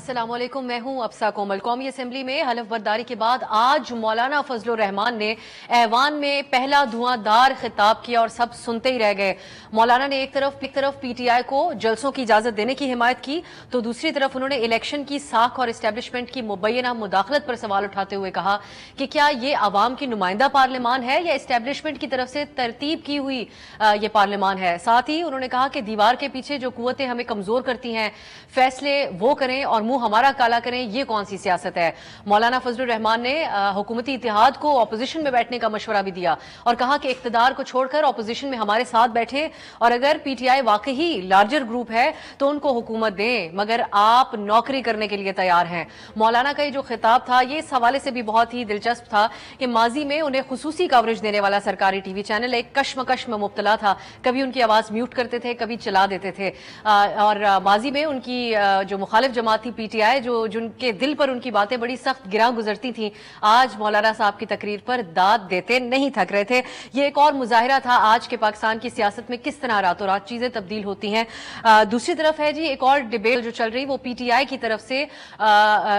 अस्सलाम वालेकुम, मैं हूं अफसा कोमल। कौमी असम्बली में हलफ बर्दारी के बाद आज मौलाना फजलुर रहमान ने ऐवान में पहला धुआंधार खिताब किया और सब सुनते ही रह गए। मौलाना ने एक तरफ पीटीआई को जलसों की इजाजत देने की हिमायत की तो दूसरी तरफ उन्होंने इलेक्शन की साख और इस्टेब्लिशमेंट की मुबैना मुदाखलत पर सवाल उठाते हुए कहा कि क्या ये आवाम की नुमाइंदा पार्लियामान है या इस्टेब्लिशमेंट की तरफ से तरतीब की हुई ये पार्लियामान है। साथ ही उन्होंने कहा कि दीवार के पीछे जो कुव्वतें हमें कमजोर करती हैं, फैसले वो करें और मुंह हमारा काला करें, ये कौन सी सियासत है। मौलाना फजलुर रहमान ने हुकूमती इत्तेहाद को अपोजिशन में बैठने का मशवरा भी दिया और कहा कि इख्तिदार को छोड़कर अपोजिशन में हमारे साथ बैठे और अगर पीटीआई वाकई लार्जर ग्रुप है तो उनको हुकूमत दें, मगर आप नौकरी करने के लिए तैयार हैं। मौलाना का ये जो खिताब था ये इस हवाले से भी बहुत ही दिलचस्प था कि माजी में उन्हें खुसूसी कवरेज देने वाला सरकारी टीवी चैनल एक कश्मकश में मुब्तला था। कभी उनकी आवाज म्यूट करते थे, कभी चला देते थे और माजी में उनकी जो मुखालिफ जमात थी पीटीआई, जिनके दिल पर उनकी बातें बड़ी सख्त गिरा गुजरती थी, आज मौलाना साहब की तकरीर पर दाद देते नहीं थक रहे थे। ये एक और मुजाहिरा था आज के पाकिस्तान की सियासत में किस तरह रातों रात चीजें तब्दील होती हैं। दूसरी तरफ है जी एक और डिबेट जो चल रही, वो पीटीआई की तरफ से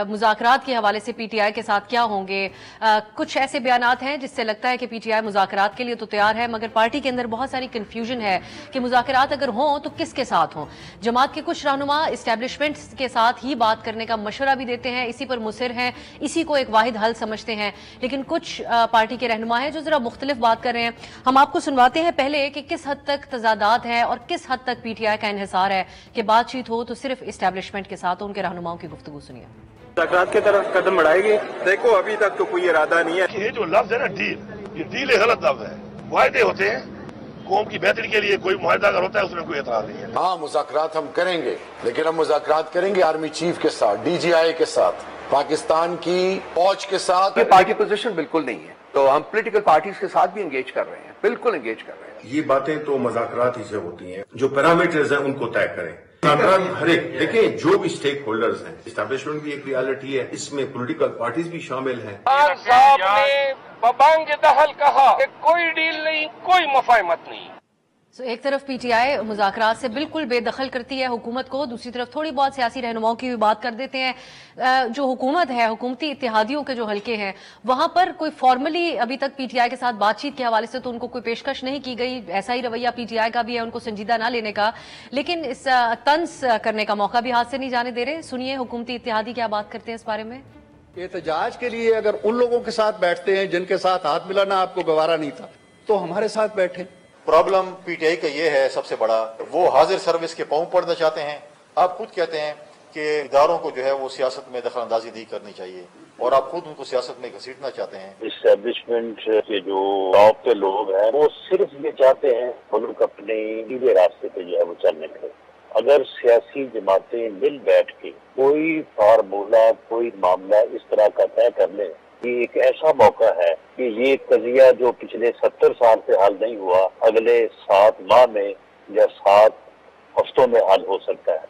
मुज़ाकरात के हवाले से पीटीआई के साथ क्या होंगे। कुछ ऐसे बयानात हैं जिससे लगता है कि पीटीआई मुज़ाकरात के लिए तो तैयार है, मगर पार्टी के अंदर बहुत सारी कंफ्यूजन है कि मुज़ाकरात अगर हों तो किसके साथ हों। जमात के कुछ रहनुमा इस्टेब्लिशमेंट के साथ ही बात करने का मशवरा भी देते हैं, इसी पर मुसिर हैं, इसी को एक वाहिद हल समझते हैं, लेकिन कुछ पार्टी के रहनुमा हैं जो जरा मुख्तलिफ बात कर रहे हैं। हम आपको सुनवाते हैं पहले कि किस हद तक तजादात है और किस हद तक पीटीआई का इन्हिसार है कि बातचीत हो तो सिर्फ इस्टेब्लिशमेंट के साथ, उनके रहनुमाओं की गुफ्तगू सुनिए। मुज़ाकरात की तरफ कदम बढ़ाएगी। देखो अभी तक तो कोई इरादा नहीं है। ये जो लफ्ज है ना डील, ये डील एक गलत लफ्ज है। वायदे होते हैं कौम की बेहतरी के लिए, कोई मुआहदा अगर होता है उसमें कोई एतराज नहीं है। हाँ, मुज़ाकरात हम करेंगे, लेकिन हम मुज़ाकरात करेंगे आर्मी चीफ के साथ, डीजीआई के साथ, पाकिस्तान की फौज के साथ। ये पार्टी पोजीशन बिल्कुल नहीं है, तो हम पॉलिटिकल पार्टीज के साथ भी एंगेज कर रहे हैं, बिल्कुल एंगेज कर रहे हैं। ये बातें तो मुज़ाकरात ही से होती हैं, जो पैरामीटर्स हैं उनको तय करें। मुज़ाकरात हर एक देखें, जो भी स्टेक होल्डर्स हैं, एस्टैब्लिशमेंट भी एक रियलिटी है, इसमें पॉलिटिकल पार्टीज भी शामिल हैं। साहब ने बबांग दहल कहा कि कोई डील नहीं, कोई मुफाहमत नहीं। एक तरफ पीटीआई मुज़ाकरात से बिल्कुल बेदखल करती है हुकूमत को, दूसरी तरफ थोड़ी बहुत सियासी रहनुमाओं की भी बात कर देते हैं। जो हुकूमत है, हुकूमती इत्तेहादियों के जो हलके हैं, वहां पर कोई फॉर्मली अभी तक पीटीआई के साथ बातचीत के हवाले से तो उनको कोई पेशकश नहीं की गई। ऐसा ही रवैया पीटीआई का भी है, उनको संजीदा ना लेने का, लेकिन इस तंज करने का मौका भी हाथ से नहीं जाने दे रहे। सुनिए हुकूमती इत्तेहादी क्या बात करते हैं इस बारे में। एहतजाज के लिए अगर उन लोगों के साथ बैठते हैं जिनके साथ हाथ मिलाना आपको गवारा नहीं था, तो हमारे साथ बैठे। प्रॉब्लम पीटीआई का ये है सबसे बड़ा, वो हाजिर सर्विस के पांव पड़ना चाहते हैं। आप खुद कहते हैं कि इदारों को जो है वो सियासत में दखल अंदाजी नहीं करनी चाहिए और आप खुद उनको सियासत में घसीटना चाहते हैं। इस्टेब्लिशमेंट के जो टॉप के लोग हैं वो सिर्फ ये चाहते हैं मुल्क अपने सीधे रास्ते पे जो है वो चलने लगे। अगर सियासी जमातें मिल बैठ के कोई फार्मूला, कोई मामला इस तरह का तय कर ले, ये एक ऐसा मौका है कि ये कजिया जो पिछले 70 साल से हल नहीं हुआ, अगले 7 माह में या 7 हफ्तों में हल हो सकता है।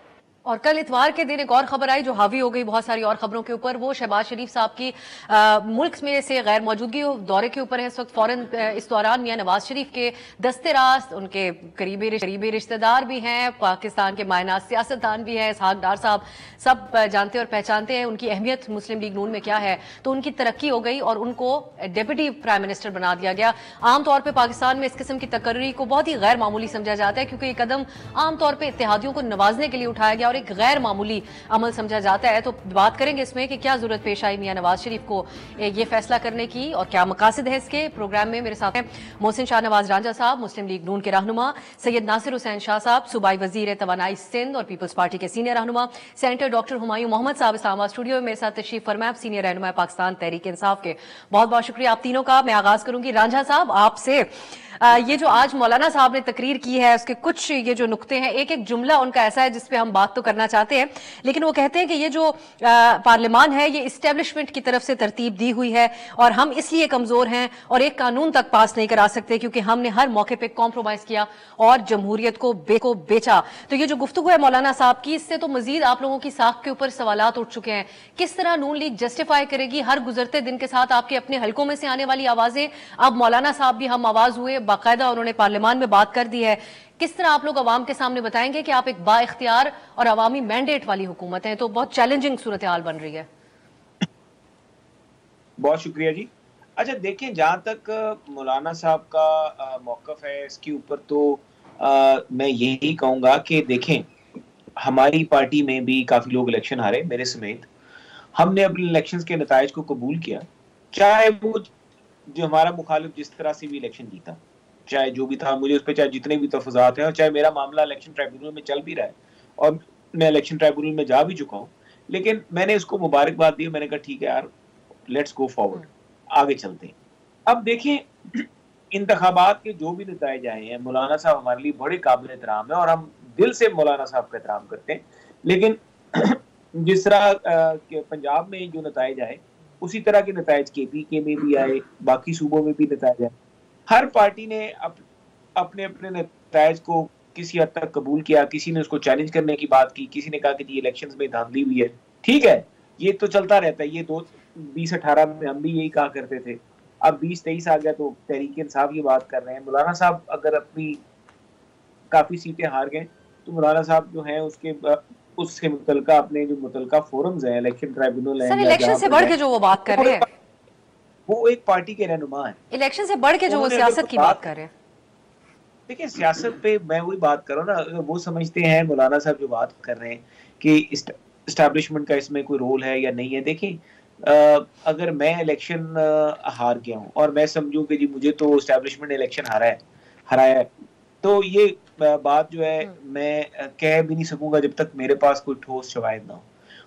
और कल इतवार के दिन एक और खबर आई जो हावी हो गई बहुत सारी और खबरों के ऊपर, वो शहबाज शरीफ साहब की मुल्क में से गैर मौजूदगी दौरे के ऊपर है इस वक्त। फौरन इस दौरान मियां नवाज शरीफ के दस्ते रास्त, उनके करीबी रिश्तेदार भी हैं, पाकिस्तान के मायनाज सियासतदान भी हैं, इसहाक डार साहब, सब जानते और पहचानते हैं उनकी अहमियत मुस्लिम लीग नून में क्या है। तो उनकी तरक्की हो गई और उनको डिप्टी प्राइम मिनिस्टर बना दिया गया। आमतौर पर पाकिस्तान में इस किस्म की तकर्री को बहुत ही गैर मामूली समझा जाता है, क्योंकि ये कदम आमतौर पर इत्तेहादियों को नवाजने के लिए उठाया गया और एक गैर मामूली अमल समझा जाता है। तो बात करेंगे इसमें कि क्या जरूरत पेश आई मियां नवाज शरीफ को ये फैसला करने की और क्या मकासद है इसके। प्रोग्राम में मेरे साथ हैं मोहसिन शाहनवाज रांझा साहब, मुस्लिम लीग नून के रहनुमा, सैयद नासिर हुसैन शाह साहब, सूबाई वजीर तवानाई सिंध और पीपल्स पार्टी के सीनियर रहनुमा, सेनेटर डॉक्टर हुमायूं मोहम्मद साहब इस्लामाबाद स्टूडियो में मेरे साथ तशरीफ फरमाए, सीनियर रहनुमा पाकिस्तान तहरीक इंसाफ के। बहुत बहुत शुक्रिया आप तीनों का। मैं आगाज करूंगी रांझा साहब आपसे। ये जो आज मौलाना साहब ने तकरीर की है उसके कुछ ये जो नुक्ते हैं, एक एक जुमला उनका ऐसा है जिस पे हम बात तो करना चाहते हैं, लेकिन वो कहते हैं कि ये जो पार्लियामान है ये इस्टेब्लिशमेंट की तरफ से तरतीब दी हुई है और हम इसलिए कमजोर हैं और एक कानून तक पास नहीं करा सकते क्योंकि हमने हर मौके पे कॉम्प्रोमाइज किया और जमहूरियत को बेचा। तो ये जो गुफ्तगू है मौलाना साहब की, इससे तो मजीद आप लोगों की साख के ऊपर सवालात उठ चुके हैं। किस तरह नून लीग जस्टिफाई करेगी हर गुजरते दिन के साथ आपके अपने हलकों में से आने वाली आवाजें? अब मौलाना साहब भी हम आवाज हुए, باقاعدہ انہوں نے پارلیمان میں بات کر دی ہے. کس طرح آپ لوگ عوام کے سامنے بتائیں گے کہ آپ ایک با اختیار اور عوامی مینڈیٹ والی حکومت ہیں؟ تو بہت چیلنجنگ صورتحال بن رہی ہے. بہت شکریہ جی. اچھا دیکھیں، جہاں تک مولانا صاحب کا موقف ہے اس کے اوپر، تو میں یہی کہوں گا کہ دیکھیں، ہماری پارٹی میں بھی کافی لوگ الیکشن ہارے، میرے سمیت. ہم نے اپنے الیکشنز کے نتائج کو قبول کیا، چاہے وہ جو ہمارا مخالف جس طرح سے بھی الیکشن جیتا، چاہے جو بھی تھا، مجھے اس پہ چاہے جتنے بھی تفضات ہیں، اور چاہے میرا معاملہ الیکشن ٹرائبیونل میں چل بھی رہا ہے اور میں الیکشن ٹرائبیونل میں جا بھی چکا ہوں، لیکن میں نے اس کو مبارکباد دی. میں نے کہا ٹھیک ہے یار، لیٹس گو فارورڈ، آگے چلتے ہیں. اب دیکھیں، انتخابات کے جو بھی نتائج آئے ہیں، مولانا صاحب ہمارے لیے بڑے قابل احترام ہیں اور ہم دل سے مولانا صاحب کا احترام کرتے ہیں. لیکن جس طرح پنجاب میں جو نتائج آئے، اسی طرح کے نتائج کے پی کے میں بھی آئے، باقی صوبوں میں بھی نتائج آئے. ہر پارٹی نے اپنے اپنے نتائج کو کسی حد تک قبول کیا. کسی نے اس کو چیلنج کرنے کی بات کی، کسی نے کہا کہ یہ الیکشنز میں دھاندلی ہوئی ہے. ٹھیک ہے، یہ تو چلتا رہتا ہے. یہ 2018 میں ہم بھی یہی کہا کرتے تھے. اب 2023 آ گیا تو تحریک انصاف یہ بات کر رہے ہیں. مولانا صاحب اگر اپنی کافی سیٹیں ہار گئے تو مولانا صاحب جو ہیں اس سے متعلقہ اپنے جو متعلقہ فورمز ہیں، الیکشن ٹرائبیونل ہیں، الیکشن سے بڑھ کے جو وہ بات کر رہے ہیں، وہ ایک پارٹی کے رہنما ہیں. الیکشن سے بڑھ کے جو وہ سیاست کی بات کر رہے ہیں. دیکھیں، سیاست پہ میں وہی بات کروں نا، وہ سمجھتے ہیں مولانا صاحب جو بات کر رہے ہیں کہ اسٹیبلشمنٹ کا اس میں کوئی رول ہے یا نہیں ہے. دیکھیں، اگر میں الیکشن ہار گیا ہوں اور میں سمجھوں کہ جی مجھے تو اسٹیبلشمنٹ الیکشن ہرایا ہے، تو یہ بات جو ہے میں کہہ بھی نہیں سکوں گا جب تک میرے پاس کوئی ٹھوس شواہد نہ ہو.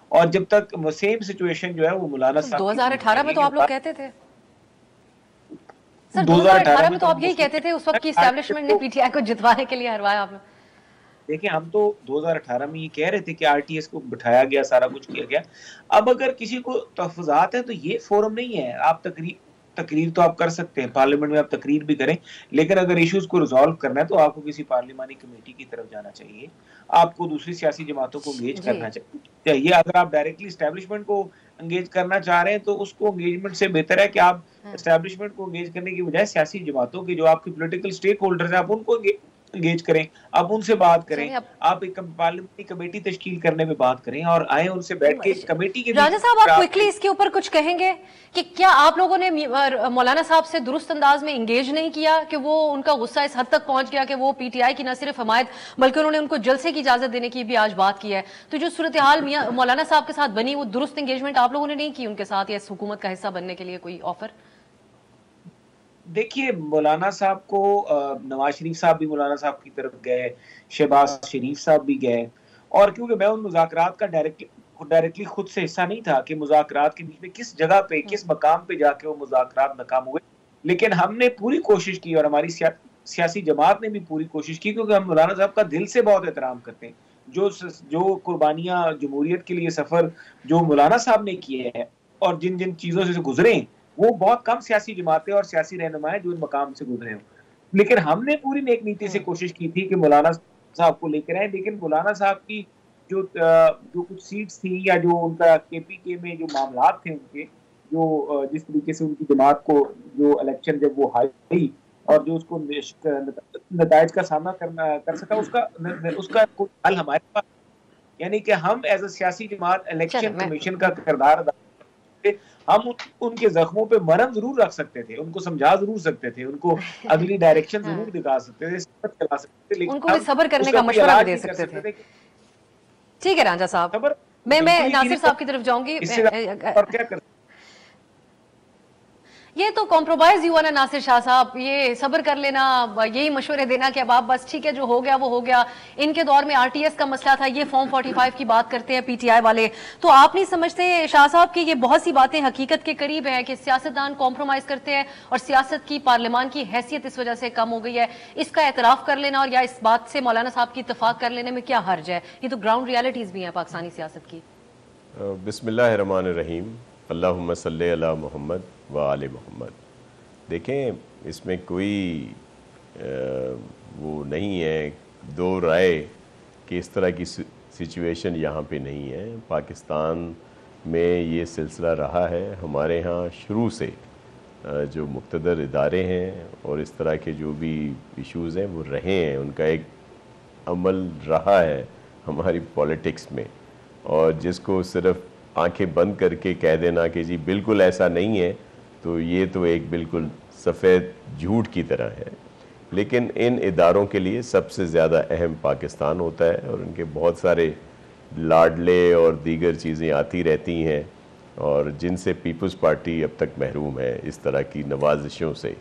اور جب تک سیم سچویشن جو ہے وہ مولانا صاحب 2018 میں تو آپ لوگ کہتے تھے سر، 2018 میں تو آپ یہی کہتے تھے، اس وقت کی اسٹیبلشمنٹ نے پی ٹی آئی کو جتوانے کے لیے ہروایا آپ نے. دیکھیں، ہم تو 2018 میں یہ کہہ رہے تھے کہ آر ٹی ایس کو بٹھایا گیا، سارا کچھ کیا گیا. اب اگر کسی کو تحفظات ہیں تو یہ فورم نہیں ہے. آپ تقریر تو آپ کر سکتے ہیں، پارلیمنٹ میں آپ تقریر بھی کریں، لیکن اگر ایشوز کو ریزالو کرنا ہے تو آپ کو کسی پارلیمانی کمیٹی کی طرف جانا چاہیے. آپ کو دوسری سیاسی جماعتوں کو انگیج کرنا چاہیے. اگر آپ ڈائریکٹلی اسٹیبلشمنٹ کو انگیج کرنا چاہ رہے ہیں تو اس کو انگیجمنٹ سے بہتر ہے کہ آپ اسٹیبلشمنٹ کو انگیج کرنے کی بجائے سیاسی جماعتوں کے جو آپ کی پولیٹیکل سٹیک ہولڈرز ہیں، آپ ان کو انگیج کریں، آپ ان سے بات کریں، آپ ایک پارلیمنٹری کمیٹی تشکیل کرنے میں بات کریں اور آئیں ان سے بیٹھ کے کمیٹی کے. راجہ صاحب، آپ کوئکلی اس کے اوپر کچھ کہیں گے کہ کیا آپ لوگوں نے مولانا صاحب سے درست انداز میں انگیج نہیں کیا کہ وہ ان کا غصہ اس حد تک پہنچ گیا کہ وہ پی ٹی آئی کی نہ صرف حمایت بلکہ انہوں نے ان کو جلسے کی اجازت دینے کی بھی آج بات کی ہے. تو جو صورتحال مولانا صاحب کے ساتھ بنی، وہ درست انگیجمنٹ آپ لوگوں نے نہیں کی ان کے ساتھ، یا اس حکومت کا حصہ بننے کے لیے کوئی آفر؟ دیکھیے، مولانا صاحب کو نواز شریف صاحب بھی مولانا صاحب کی طرف گئے، شہباز شریف صاحب بھی گئے، اور کیونکہ میں ان مذاکرات کا ڈائریکٹلی خود سے حصہ نہیں تھا کہ مذاکرات کے بیچ میں کس جگہ پہ کس مقام پہ جا کے وہ مذاکرات ناکام ہوئے، لیکن ہم نے پوری کوشش کی اور ہماری سیاسی جماعت نے بھی پوری کوشش کی، کیونکہ ہم مولانا صاحب کا دل سے بہت احترام کرتے ہیں. جو قربانیاں جمہوریت کے لیے سفر جو مولانا صاحب نے کیے ہیں اور جن جن چیزوں سے گزرے ہیں، وہ بہت کم سیاسی جماعتیں اور سیاسی رہنما ہیں جو ان مقام سے گزرے ہوں. لیکن ہم نے پوری نیک نیتی سے کوشش کی تھی کہ مولانا صاحب کو لے کر آئیں، لیکن مولانا صاحب کی جو کچھ سیٹس تھیں یا جو ان کا کے پی کے میں جو معاملات تھے ان کے، جو جس طریقے سے ان کی جماعت کو جو الیکشن جب وہ ہاری اور جو اس کو نتائج کا سامنا کر سکا، اس کا کوئی حل ہمارے پاس، یعنی کہ ہم ایز اے سیاسی جماعت الیکشن کمیشن کا کردار ادا کرتے، ہم ان کے زخموں پہ مرہم ضرور رکھ سکتے تھے، ان کو سمجھا ضرور سکتے تھے، ان کو اگلی ڈائریکشن ضرور دکھا سکتے تھے، چلا سکتے تھے، ان کو بھی صبر کرنے کا مشورہ بھی دے سکتے تھے. ٹھیک ہے راجہ صاحب، میں ناصر صاحب کی طرف جاؤں گی. یہ تو کمپرومائز ہی ہوا نا ناصر شاہ صاحب، یہ صبر کر لینا، یہی مشورے دینا کہ اب آپ بس ٹھیک ہے جو ہو گیا وہ ہو گیا. ان کے دور میں آر ٹی ایس کا مسئلہ تھا، یہ فارم 45 کی بات کرتے ہیں پی ٹی آئی والے. تو آپ نہیں سمجھتے شاہ صاحب کہ یہ بہت سی باتیں حقیقت کے قریب ہیں کہ سیاستدان کمپرومائز کرتے ہیں اور سیاست کی پارلیمان کی حیثیت اس وجہ سے کم ہو گئی ہے؟ اس کا اعتراف کر لینا اور یا اس بات سے مولانا صاحب کی اتفاق کر لینے میں کیا حرج ہے؟ یہ تو گراؤنڈ ریالٹیز بھی ہیں پاکستانی سیاست کی. بسم اللہ الرحمن الرحیم، اللہم صلی علی محمد و آل محمد. دیکھیں، اس میں کوئی وہ نہیں ہے دو رائے کہ اس طرح کی سچویشن یہاں پہ نہیں ہے. پاکستان میں یہ سلسلہ رہا ہے، ہمارے ہاں شروع سے जो मुक़्तदर इदारे हैं और इस तरह के जो भी इश्यूज़ हैं वो रहे हैं, उनका एक अमल रहा है हमारी पॉलिटिक्स में, और जिसको सिर्फ आंखें बंद करके कह देना कि जी बिल्कुल ऐसा नहीं है, तो ये तो एक बिल्कुल सफ़ेद झूठ की तरह है। लेकिन इन इदारों के लिए सबसे ज़्यादा अहम पाकिस्तान होता है और उनके बहुत सारे लाडले और दीगर चीज़ें आती रहती हैं, और जिनसे पीपल्स पार्टी अब तक महरूम है इस तरह की नवाजिशों से।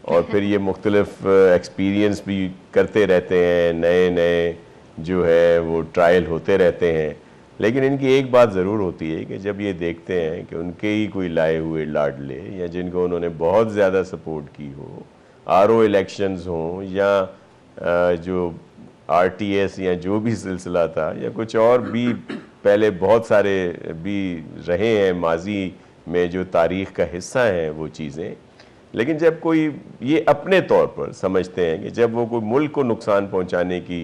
और फिर ये मुख्तलिफ एक्सपीरियंस भी करते रहते हैं, नए नए जो है वो ट्रायल होते रहते हैं। लेकिन इनकी एक बात ज़रूर होती है कि जब ये देखते हैं कि उनके ही कोई लाए हुए लाडले या जिनको उन्होंने बहुत ज़्यादा सपोर्ट की हो, आरओ इलेक्शंस हों या जो आरटीएस या जो भी सिलसिला था या कुछ और भी पहले बहुत सारे भी रहे हैं माजी में जो तारीख़ का हिस्सा हैं वो चीज़ें, लेकिन जब कोई ये अपने तौर पर समझते हैं कि जब वो कोई मुल्क को नुकसान पहुंचाने की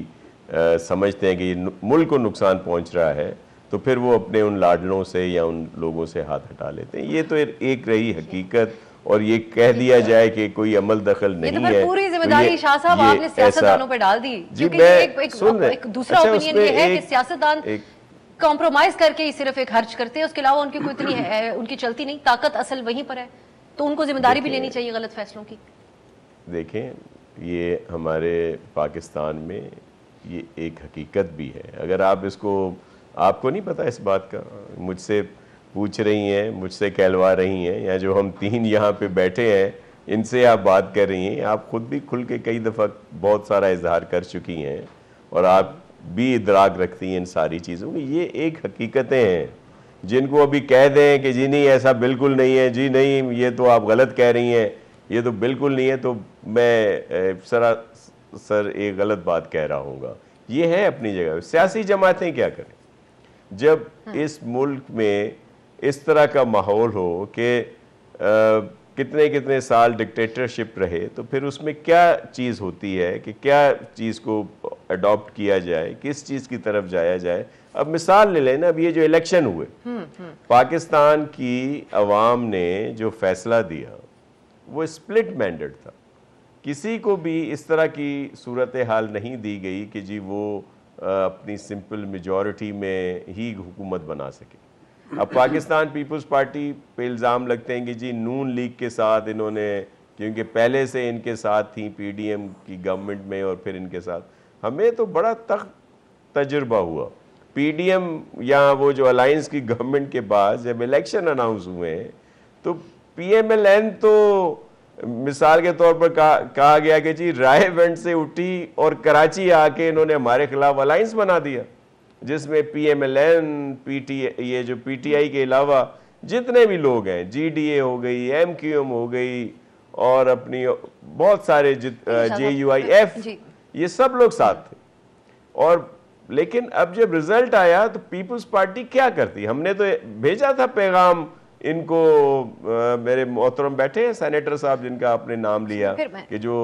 समझते हैं कि ये मुल्क को नुकसान पहुंच रहा है, तो फिर वो अपने उन लाडलों से या उन लोगों से हाथ हटा लेते हैं। ये तो एक रही हकीकत, और ये कह दिया जाए कि कोई अमल दखल नहीं है, पूरी जिम्मेदारी शाह साहब आपने सियासतदानों पे डाल दी, क्योंकि एक दूसरा ओपिनियन ये है कि सियासतदान कॉम्प्रोमाइज करके ही सिर्फ एक खर्च करते हैं, उसके अलावा उनकी कोई इतनी उनकी चलती नहीं, ताकत असल वहीं पर है, तो उनको जिम्मेदारी भी लेनी चाहिए गलत फैसलों की। देखें, ये हमारे पाकिस्तान में ये एक हकीकत भी है। अगर आप इसको, आपको नहीं पता इस बात का, मुझसे पूछ रही हैं, मुझसे कहलवा रही हैं, या जो हम तीन यहाँ पे बैठे हैं इनसे आप बात कर रही हैं, आप खुद भी खुल के कई दफ़ा बहुत सारा इजहार कर चुकी हैं और आप भी इदराक रखती हैं इन सारी चीज़ों की। ये एक हकीकतें हैं जिनको अभी कह दें कि जी नहीं ऐसा बिल्कुल नहीं है, जी नहीं ये तो आप गलत कह रही हैं, ये तो बिल्कुल नहीं है, तो मैं सर एक गलत बात कह रहा हूँगा। ये है अपनी जगह। सियासी जमातें क्या करें जब इस मुल्क में इस तरह का माहौल हो कि कितने कितने साल डिक्टेटरशिप रहे, तो फिर उसमें क्या चीज़ होती है कि क्या चीज़ को अडॉप्ट किया जाए, किस चीज़ की तरफ जाया जाए। अब मिसाल ले लेना, अब ये जो इलेक्शन हुए, पाकिस्तान की अवाम ने जो फैसला दिया वो स्प्लिट मैंडेट था। किसी को भी इस तरह की सूरत हाल नहीं दी गई कि जी वो अपनी सिंपल मेजॉरिटी में ही हुकूमत बना सके। अब पाकिस्तान पीपल्स पार्टी पे इल्ज़ाम लगते हैं कि जी नून लीग के साथ इन्होंने, क्योंकि पहले से इनके साथ थी पीडीएम की गवर्नमेंट में और फिर इनके साथ, हमें तो बड़ा तजुर्बा हुआ पीडीएम या वो जो अलायंस की गवर्नमेंट के बाद जब इलेक्शन अनाउंस हुए तो पीएमएलएन तो मिसाल के तौर पर कहा गया कि जी रायवंड से उठी और कराची आके इन्होंने हमारे खिलाफ अलायंस बना दिया, जिसमें पीएमएलएन, ये जो पीटीआई के अलावा जितने भी लोग हैं, जीडीए हो गई, एमक्यूएम हो गई और अपनी बहुत सारे जेयूआईएफ, ये सब लोग साथ थे। और लेकिन अब जब रिजल्ट आया तो पीपल्स पार्टी क्या करती, हमने तो भेजा था पैगाम इनको, मेरे मोहतरम बैठे हैं सेनेटर साहब जिनका आपने नाम लिया कि जो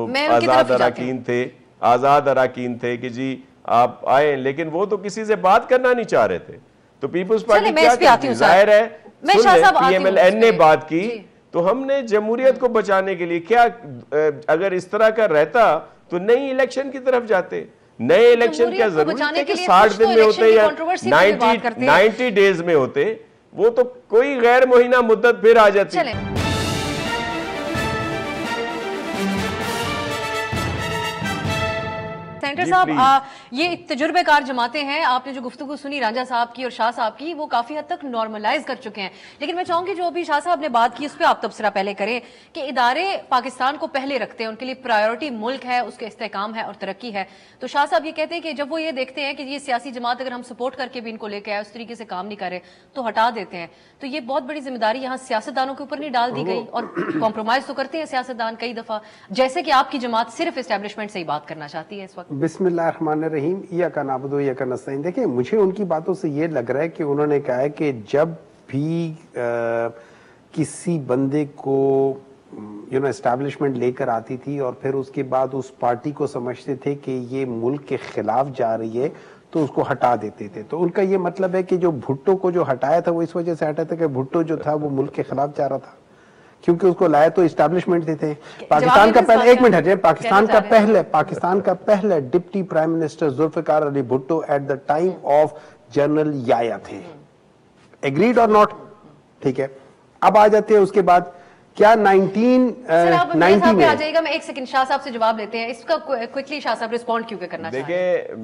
आज़ाद अराकीन थे कि जी आप आए, लेकिन वो तो किसी से बात करना नहीं चाह रहे थे। तो पीपल्स पार्टी क्या करती, जाहिर है पीएमएलएन ने बात की, तो हमने जमहूरियत को बचाने के लिए क्या, अगर इस तरह का रहता तो नई इलेक्शन की तरफ जाते। नए इलेक्शन क्या जरूरी थे कि 60 दिन में होते या 90 डेज में होते, वो तो कोई गैर मुहिना मुद्दत फिर आ जाती। सेनेटर साहब, ये तजुर्बेकार जमाते हैं, आपने जो गुफ्तगू सुनी रांझा साहब की और शाह साहब की, वो काफी हद तक नॉर्मलाइज कर चुके हैं। लेकिन मैं चाहूंगी जो अभी शाह साहब ने बात की उस पर आप तबसरा पहले करें कि इदारे पाकिस्तान को पहले रखते हैं, उनके लिए प्रायोरिटी मुल्क है, उसके इस्तेहकाम है और तरक्की है। तो शाह साहब ये कहते हैं कि जब वो ये देखते हैं कि ये सियासी जमात अगर हम सपोर्ट करके भी इनको लेके आए, उस तरीके से काम नहीं करे तो हटा देते हैं। तो ये बहुत बड़ी जिम्मेदारी यहाँ सियासतदानों के ऊपर नहीं डाल दी गई, और कॉम्प्रोमाइज तो करते हैं सियासतदान कई दफा, जैसे कि आपकी जमात सिर्फ एस्टेब्लिशमेंट से ही बात करना चाहती है इस वक्त। बिस्मिल्लाहिर्रहमानिर्रहीम, या का नाबुदु या का नस्तईन। देखिए, मुझे उनकी बातों से ये लग रहा है कि उन्होंने कहा है कि जब भी किसी बंदे को एस्टैब्लिशमेंट लेकर आती थी और फिर उसके बाद उस पार्टी को समझते थे कि ये मुल्क के खिलाफ जा रही है तो उसको हटा देते थे। तो उनका ये मतलब है कि जो भुट्टो को जो हटाया था वो इस वजह से हटाया था कि भुट्टो जो था वो मुल्क के खिलाफ जा रहा था, क्योंकि उसको लाया तो इस्टेब्लिशमेंट थे। पाकिस्तान का पहले, एक मिनट हटे, पाकिस्तान का पहला deputy prime minister Zulfikar Ali Bhutto at the time of general Yahya थे। एग्रीड और नॉट? ठीक है, अब आ जाते हैं उसके बाद क्या 1990 में आ जाएगा। मैं एक सेकंड शाह साहब से जवाब लेते हैं इसका, क्विकली शाह साहब रिस्पॉन्ड क्यों करना चाहते हैं?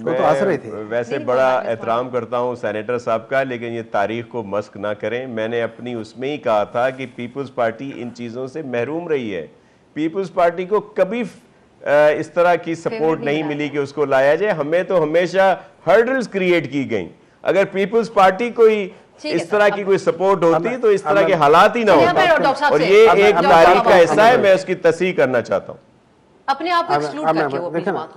देखिए मैं वैसे बड़ा एहतराम करता हूं सेनेटर साहब का, लेकिन ये तारीख को मस्क ना करें। मैंने अपनी उसमें ही कहा था कि पीपल्स पार्टी इन चीज़ों से महरूम रही है। पीपल्स पार्टी को कभी इस तरह की सपोर्ट नहीं मिली कि उसको लाया जाए। हमें तो हमेशा हर्डल्स क्रिएट की गई। अगर पीपल्स पार्टी कोई इस तरह की कोई सपोर्ट होती तो इस तरह के हालात ही ना होते। और ये एक तारीख का हिस्सा है, मैं उसकी तस्हीह करना चाहता हूँ। अपने आप को एक्सक्लूड करके वो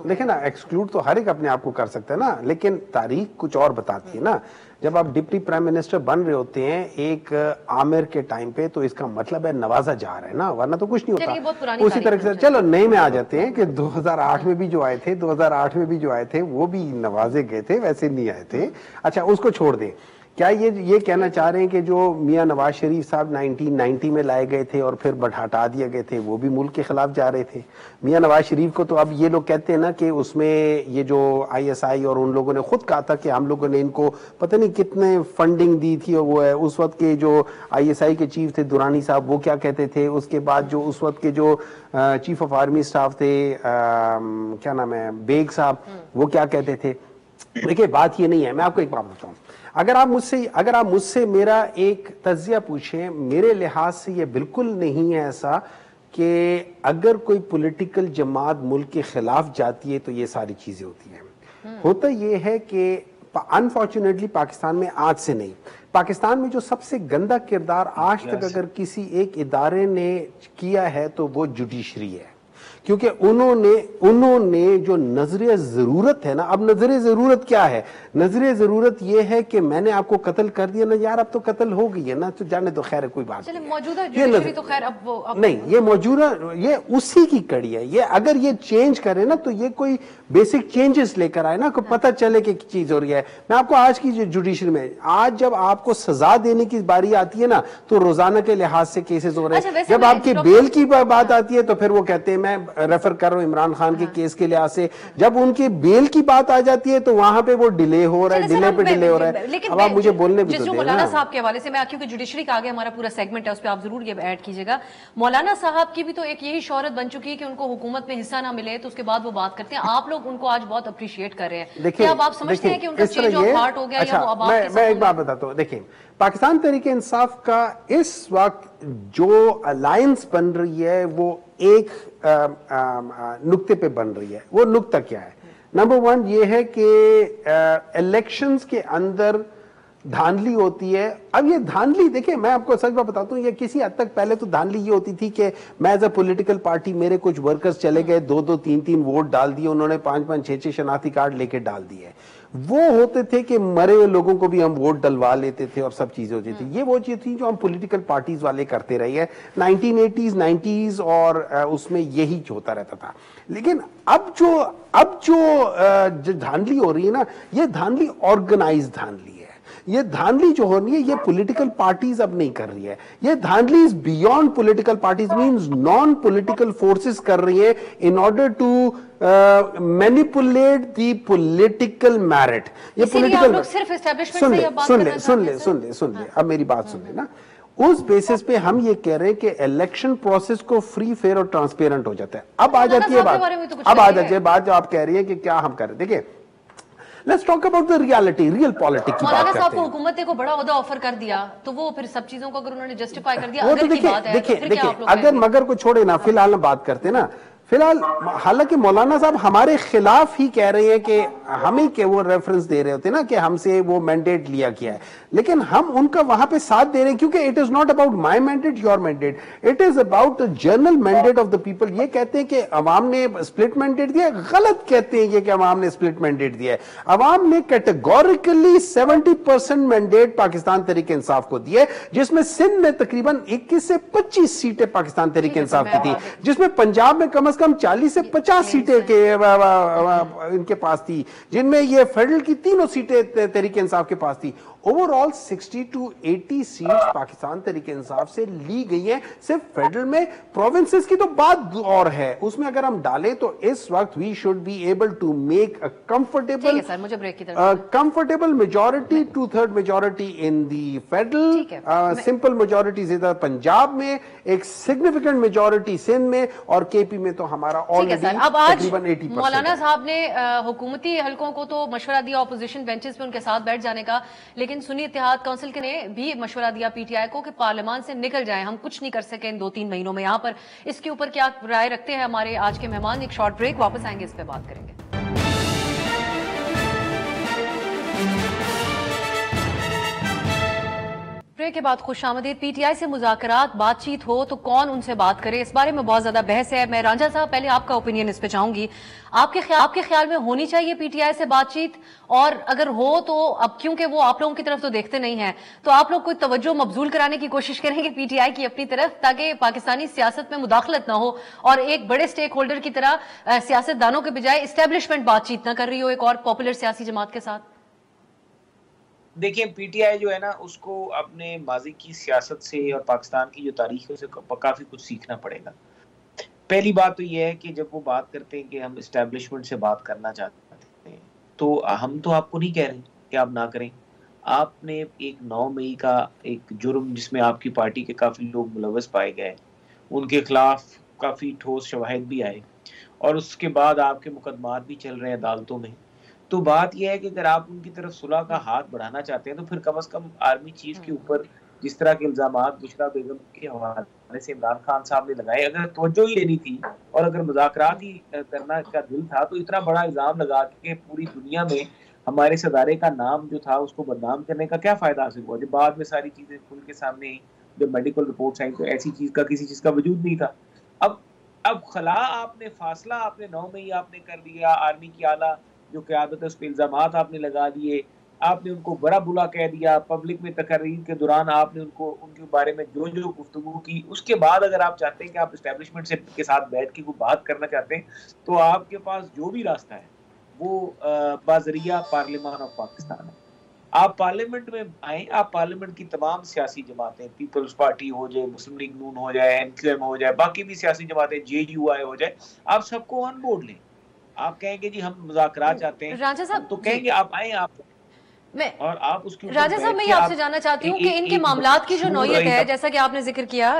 देखे ना, एक्सक्लूड तो हर एक अपने आप को कर सकता है ना, लेकिन तारीख कुछ और बताती है ना। जब आप डिप्टी प्राइम मिनिस्टर बन रहे होते हैं एक आमिर के टाइम पे, तो इसका मतलब है नवाजा जा रहा है ना, वरना तो कुछ नहीं होता। उसी तरह से चलो नए में आ जाते हैं कि 2008 में भी जो आए थे वो भी नवाजे गए थे, वैसे नहीं आए थे। अच्छा उसको छोड़ दें, क्या ये कहना चाह रहे हैं कि जो मियां नवाज शरीफ साहब 1990 में लाए गए थे और फिर हटा दिए गए थे, वो भी मुल्क के खिलाफ जा रहे थे? मियां नवाज शरीफ को तो अब ये लोग कहते हैं ना कि उसमें ये जो ISI और उन लोगों ने खुद कहा था कि हम लोगों ने इनको पता नहीं कितने फंडिंग दी थी, और वो है उस वक्त के जो ISI के चीफ थे दुरानी साहब, वो क्या कहते थे। उसके बाद जो उस वक्त के जो चीफ ऑफ आर्मी स्टाफ थे, क्या नाम है, बेग साहब, वो क्या कहते थे। देखिए बात ये नहीं है, मैं आपको एक बात बताऊं, अगर आप मुझसे मेरा एक तज्जिया पूछें, मेरे लिहाज से ये बिल्कुल नहीं है ऐसा कि अगर कोई पॉलिटिकल जमात मुल्क के खिलाफ जाती है तो ये सारी चीजें होती हैं। होता ये है कि अनफॉर्चुनेटली पाकिस्तान में आज से नहीं, पाकिस्तान में जो सबसे गंदा किरदार आज तक अगर किसी एक इदारे ने किया है तो वो जुडिशरी है, क्योंकि उन्होंने जो नजरिया जरूरत है ना, अब नजरिया जरूरत क्या है? नजरिया जरूरत ये है कि मैंने आपको कत्ल कर दिया ना यार, अब तो कत्ल हो गई है ना, तो जाने तो खैर कोई बात नहीं। मौजूदा जुडिशरी तो खैर अब नहीं, ये मौजूदा ये उसी की कड़ी है। ये अगर ये चेंज करे ना तो ये कोई बेसिक चेंजेस लेकर आए ना, को पता चले कि चीज हो रही है। मैं आपको आज की जुडिशरी में, आज जब आपको सजा देने की बारी आती है ना, तो रोजाना के लिहाज से केसेस हो रहे हैं। जब आपकी बेल की बात आती है तो फिर वो कहते हैं, मैं रेफर कर रहा हूं इमरान खान के केस के लिहाज से, जब उनके बेल की बात आ जाती है तो वहां पे वो डिले हो रहा है, डिले पे डिले हो रहा है। अब आप मुझे बोलने भी तो दें। मौलाना साहब के हवाले से मैं, क्योंकि जुडिशरी का आगे हमारा पूरा सेगमेंट है, उस पर आप जरूर ये ऐड कीजिएगा। मौलाना साहब की भी तो एक यही शौहरत बन चुकी है कि उनको हुकूमत में हिस्सा ना मिले तो उसके बाद वो बात करते हैं। आप लोग उनको आज बहुत अप्रिशिएट कर रहे हैं। देखिए आप समझते हैं कि उनका चेंज ऑफ हार्ट हो गया? अच्छा, मैं एक बात बताता हूँ। देखिए पाकिस्तान तहरीके इंसाफ का इस वक्त जो अलायंस बन रही है वो एक नुक्ते पे बन रही है। वो नुक्ता क्या है? नंबर 1 ये है कि इलेक्शंस के अंदर धांधली होती है। अब ये धांधली, देखिए मैं आपको सच बात बताता हूँ, ये किसी हद तक पहले तो धांधली ये होती थी कि मैं एज अ पॉलिटिकल पार्टी, मेरे कुछ वर्कर्स चले गए, 2-2, 3-3 वोट डाल दिए उन्होंने, 5-5, 6-6 शनाख्ती कार्ड लेके डाल दिए। वो होते थे कि मरे हुए लोगों को भी हम वोट डलवा लेते थे और सब चीजें होती थी। ये वो चीज थी जो हम पॉलिटिकल पार्टीज वाले करते रहे हैं 1980s 90s, और उसमें यही होता रहता था। लेकिन अब जो धांधली हो रही है ना, ये धांधली ऑर्गेनाइज धांधली है। ये धांधली जो हो रही है ये पॉलिटिकल पार्टीज अब नहीं कर रही है। ये धांधली is beyond political parties, means non political forces कर रही है in order to manipulate the political merit. ये पॉलिटिकल सुन ले अब मेरी बात सुन ले ना। उस बेसिस पे हम ये कह रहे हैं कि इलेक्शन प्रोसेस को फ्री, फेयर और ट्रांसपेरेंट हो जाता है। अब आ जाती है बात जो आप कह रही है कि क्या हम कर रहे हैं। देखिए Let's talk about the reality, real politics की बात करते हैं। साहब को हुकूमत ने को बड़ा ओहदा ऑफर कर दिया तो वो फिर सब चीजों को अगर उन्होंने जस्टिफाई कर दिया, अगर की बात है, देखिए अगर मगर को छोड़े ना, फिलहाल बात करते ना, फिलहाल हालांकि मौलाना साहब हमारे खिलाफ ही कह रहे हैं कि हमें के वो रेफरेंस दे रहे होते ना कि हमसे वो मैंडेट लिया गया है, लेकिन हम उनका वहां पे साथ दे रहे हैं क्योंकि it is not about my mandate, your mandate, it is about the general mandate of the people. ये कहते हैं कि अवाम ने स्प्लिट मैंडेट दिया, गलत कहते हैं ये कि अवाम ने स्प्लिट मैंडेट दिया है। अवाम ने कैटेगोरिकली 70% मैंडेट पाकिस्तान तहरीक इंसाफ को दिया, जिसमें सिंध में तकरीबन 21 से 25 सीटें पाकिस्तान तहरीक इंसाफ की थी, जिसमें पंजाब में कम से कम 40 से 50 सीटें के इनके पास थी, जिनमें ये फेडरल की 3 सीटें तहरीक इंसाफ के पास थी, over all 60 to 80 seats Pakistan Tehreek Insaf سے لی گئی ہیں. صرف فیڈرل میں پروونسز کی تو بات اور ہے, اس میں اگر ہم ڈالیں تو اس وقت we should be able to make a comfortable majority 2/3 majority in the federal, simple majorities ادھر پنجاب میں, ایک سگنیفیکنٹ میجورٹی سندھ میں, اور کے پی میں تو ہمارا آلریڈی تقریباً 80%. مولانا صاحب نے حکومتی حلقوں کو تو مشورہ دیا اپوزیشن بینچز پہ ان کے ساتھ بیٹھ جانے کا, لیکن سنی اتحاد کونسل نے بھی مشورہ دیا پی ٹی آئی کو کہ پارلیمان سے نکل جائیں, ہم کچھ نہیں کر سکے ان 2-3 مہینوں میں. یہاں پر اس کے اوپر کیا رائے رکھتے ہیں ہمارے آج کے مہمان؟ ایک شارٹ بریک, واپس آئیں گے اس پہ بات کریں گے. بریک کے بعد خوش آمدید. پی ٹی آئی سے مذاکرات بات چیت ہو تو کون ان سے بات کرے, اس بارے میں بہت زیادہ بحث ہے. میں رانجھا صاحب پہلے آپ کا اوپینین اس پہ چاہوں گی. آپ کے خیال میں ہونی چاہیے پی ٹی آئی سے بات چیت, اور اگر ہو تو اب کیونکہ وہ آپ لوگوں کی طرف تو دیکھتے نہیں ہیں, تو آپ لوگ کوئی توجہ مبذول کرانے کی کوشش کریں گے پی ٹی آئی کی اپنی طرف, تاکہ پاکستانی سیاست میں مداخلت نہ ہو اور ایک بڑے سٹیک ہولڈر کی طرح سیاست دانوں کے بجائے اسٹیبلشمنٹ بات چیت نہ کر رہی ہو ایک اور پاپولر سیاسی جماعت کے ساتھ؟ دیکھیں پی ٹی آئی جو ہے نا, اس کو اپنے ماضی کی سیاست سے اور پاکستان کی جو تاریخ ہے سے کافی کچھ سیکھنا پڑے گا. پہلی بات تو یہ ہے کہ جب وہ بات کرتے ہیں کہ ہم اسٹیبلشمنٹ سے بات کرنا چاہتے ہیں, تو ہم تو آپ کو نہیں کہہ رہے کہ آپ نہ کریں. آپ نے ایک 9 مئی کا ایک جرم جس میں آپ کی پارٹی کے کافی لوگ ملوث پائے گئے, ان کے خلاف کافی ٹھوس شواہد بھی آئے, اور اس کے بعد آپ کے مقدمات بھی چل رہے ہیں عدالتوں میں. تو بات یہ ہے کہ اگر آپ ان کی طرف صلح کا ہاتھ بڑھانا چاہتے ہیں تو پھر کم از کم آرمی چیف کے اوپر جس طرح کے الزامات بشرا بیگم کے حوالے سے عمران خان صاحب نے لگائے, اگر توجہ ہی لینی تھی اور اگر مذاکرات ہی کرنا کا دل تھا, تو اتنا بڑا الزام لگا کے پوری دنیا میں ہمارے صدارے کا نام جو تھا اس کو بدنام کرنے کا کیا فائدہ حاصل ہوا؟ جب بعد میں ساری چیزیں کھل کے سامنے جب میڈیکل رپورٹس آئیں تو ایسی چیز کا کسی چیز کا وجود نہیں تھا. اب خلا آپ نے فاصلہ آپ نے 9 مئی آپ نے کر دیا, آرمی کی اعلیٰ جو قیادت ہے اس پہ الزامات آپ نے لگا دیے, آپ نے ان کو برا بلا کہہ دیا, پبلک میں تقریر کے دوران آپ نے ان کے بارے میں جو گفتگو کی, اس کے بعد اگر آپ چاہتے ہیں کہ آپ اسٹیبلشمنٹ سے کے ساتھ بیٹھ کے کوئی بات کرنا چاہتے ہیں, تو آپ کے پاس جو بھی راستہ ہے وہ بازریہ پارلیمان آف پاکستان ہے. آپ پارلیمنٹ میں آئیں, آپ پارلیمنٹ کی تمام سیاسی جماعتیں, پیپلز پارٹی ہو جائے, مسلم لیگ نون ہو جائے, این کیو ایم ہو جائے, باقی بھی سیاسی جماعتیں, جے یو آئی ہو جائے, آپ سب کو آن بورڈ لیں. آپ کہیں گے جی ہم مذاکرات چاہتے ہیں, تو کہیں گے آپ آئیں, آپ اور آپ اس کی راجہ صاحب میں یہ آپ سے جاننا چاہتی ہوں کہ ان کے معاملات کی جو نوعیت ہے, جیسا کہ آپ نے ذکر کیا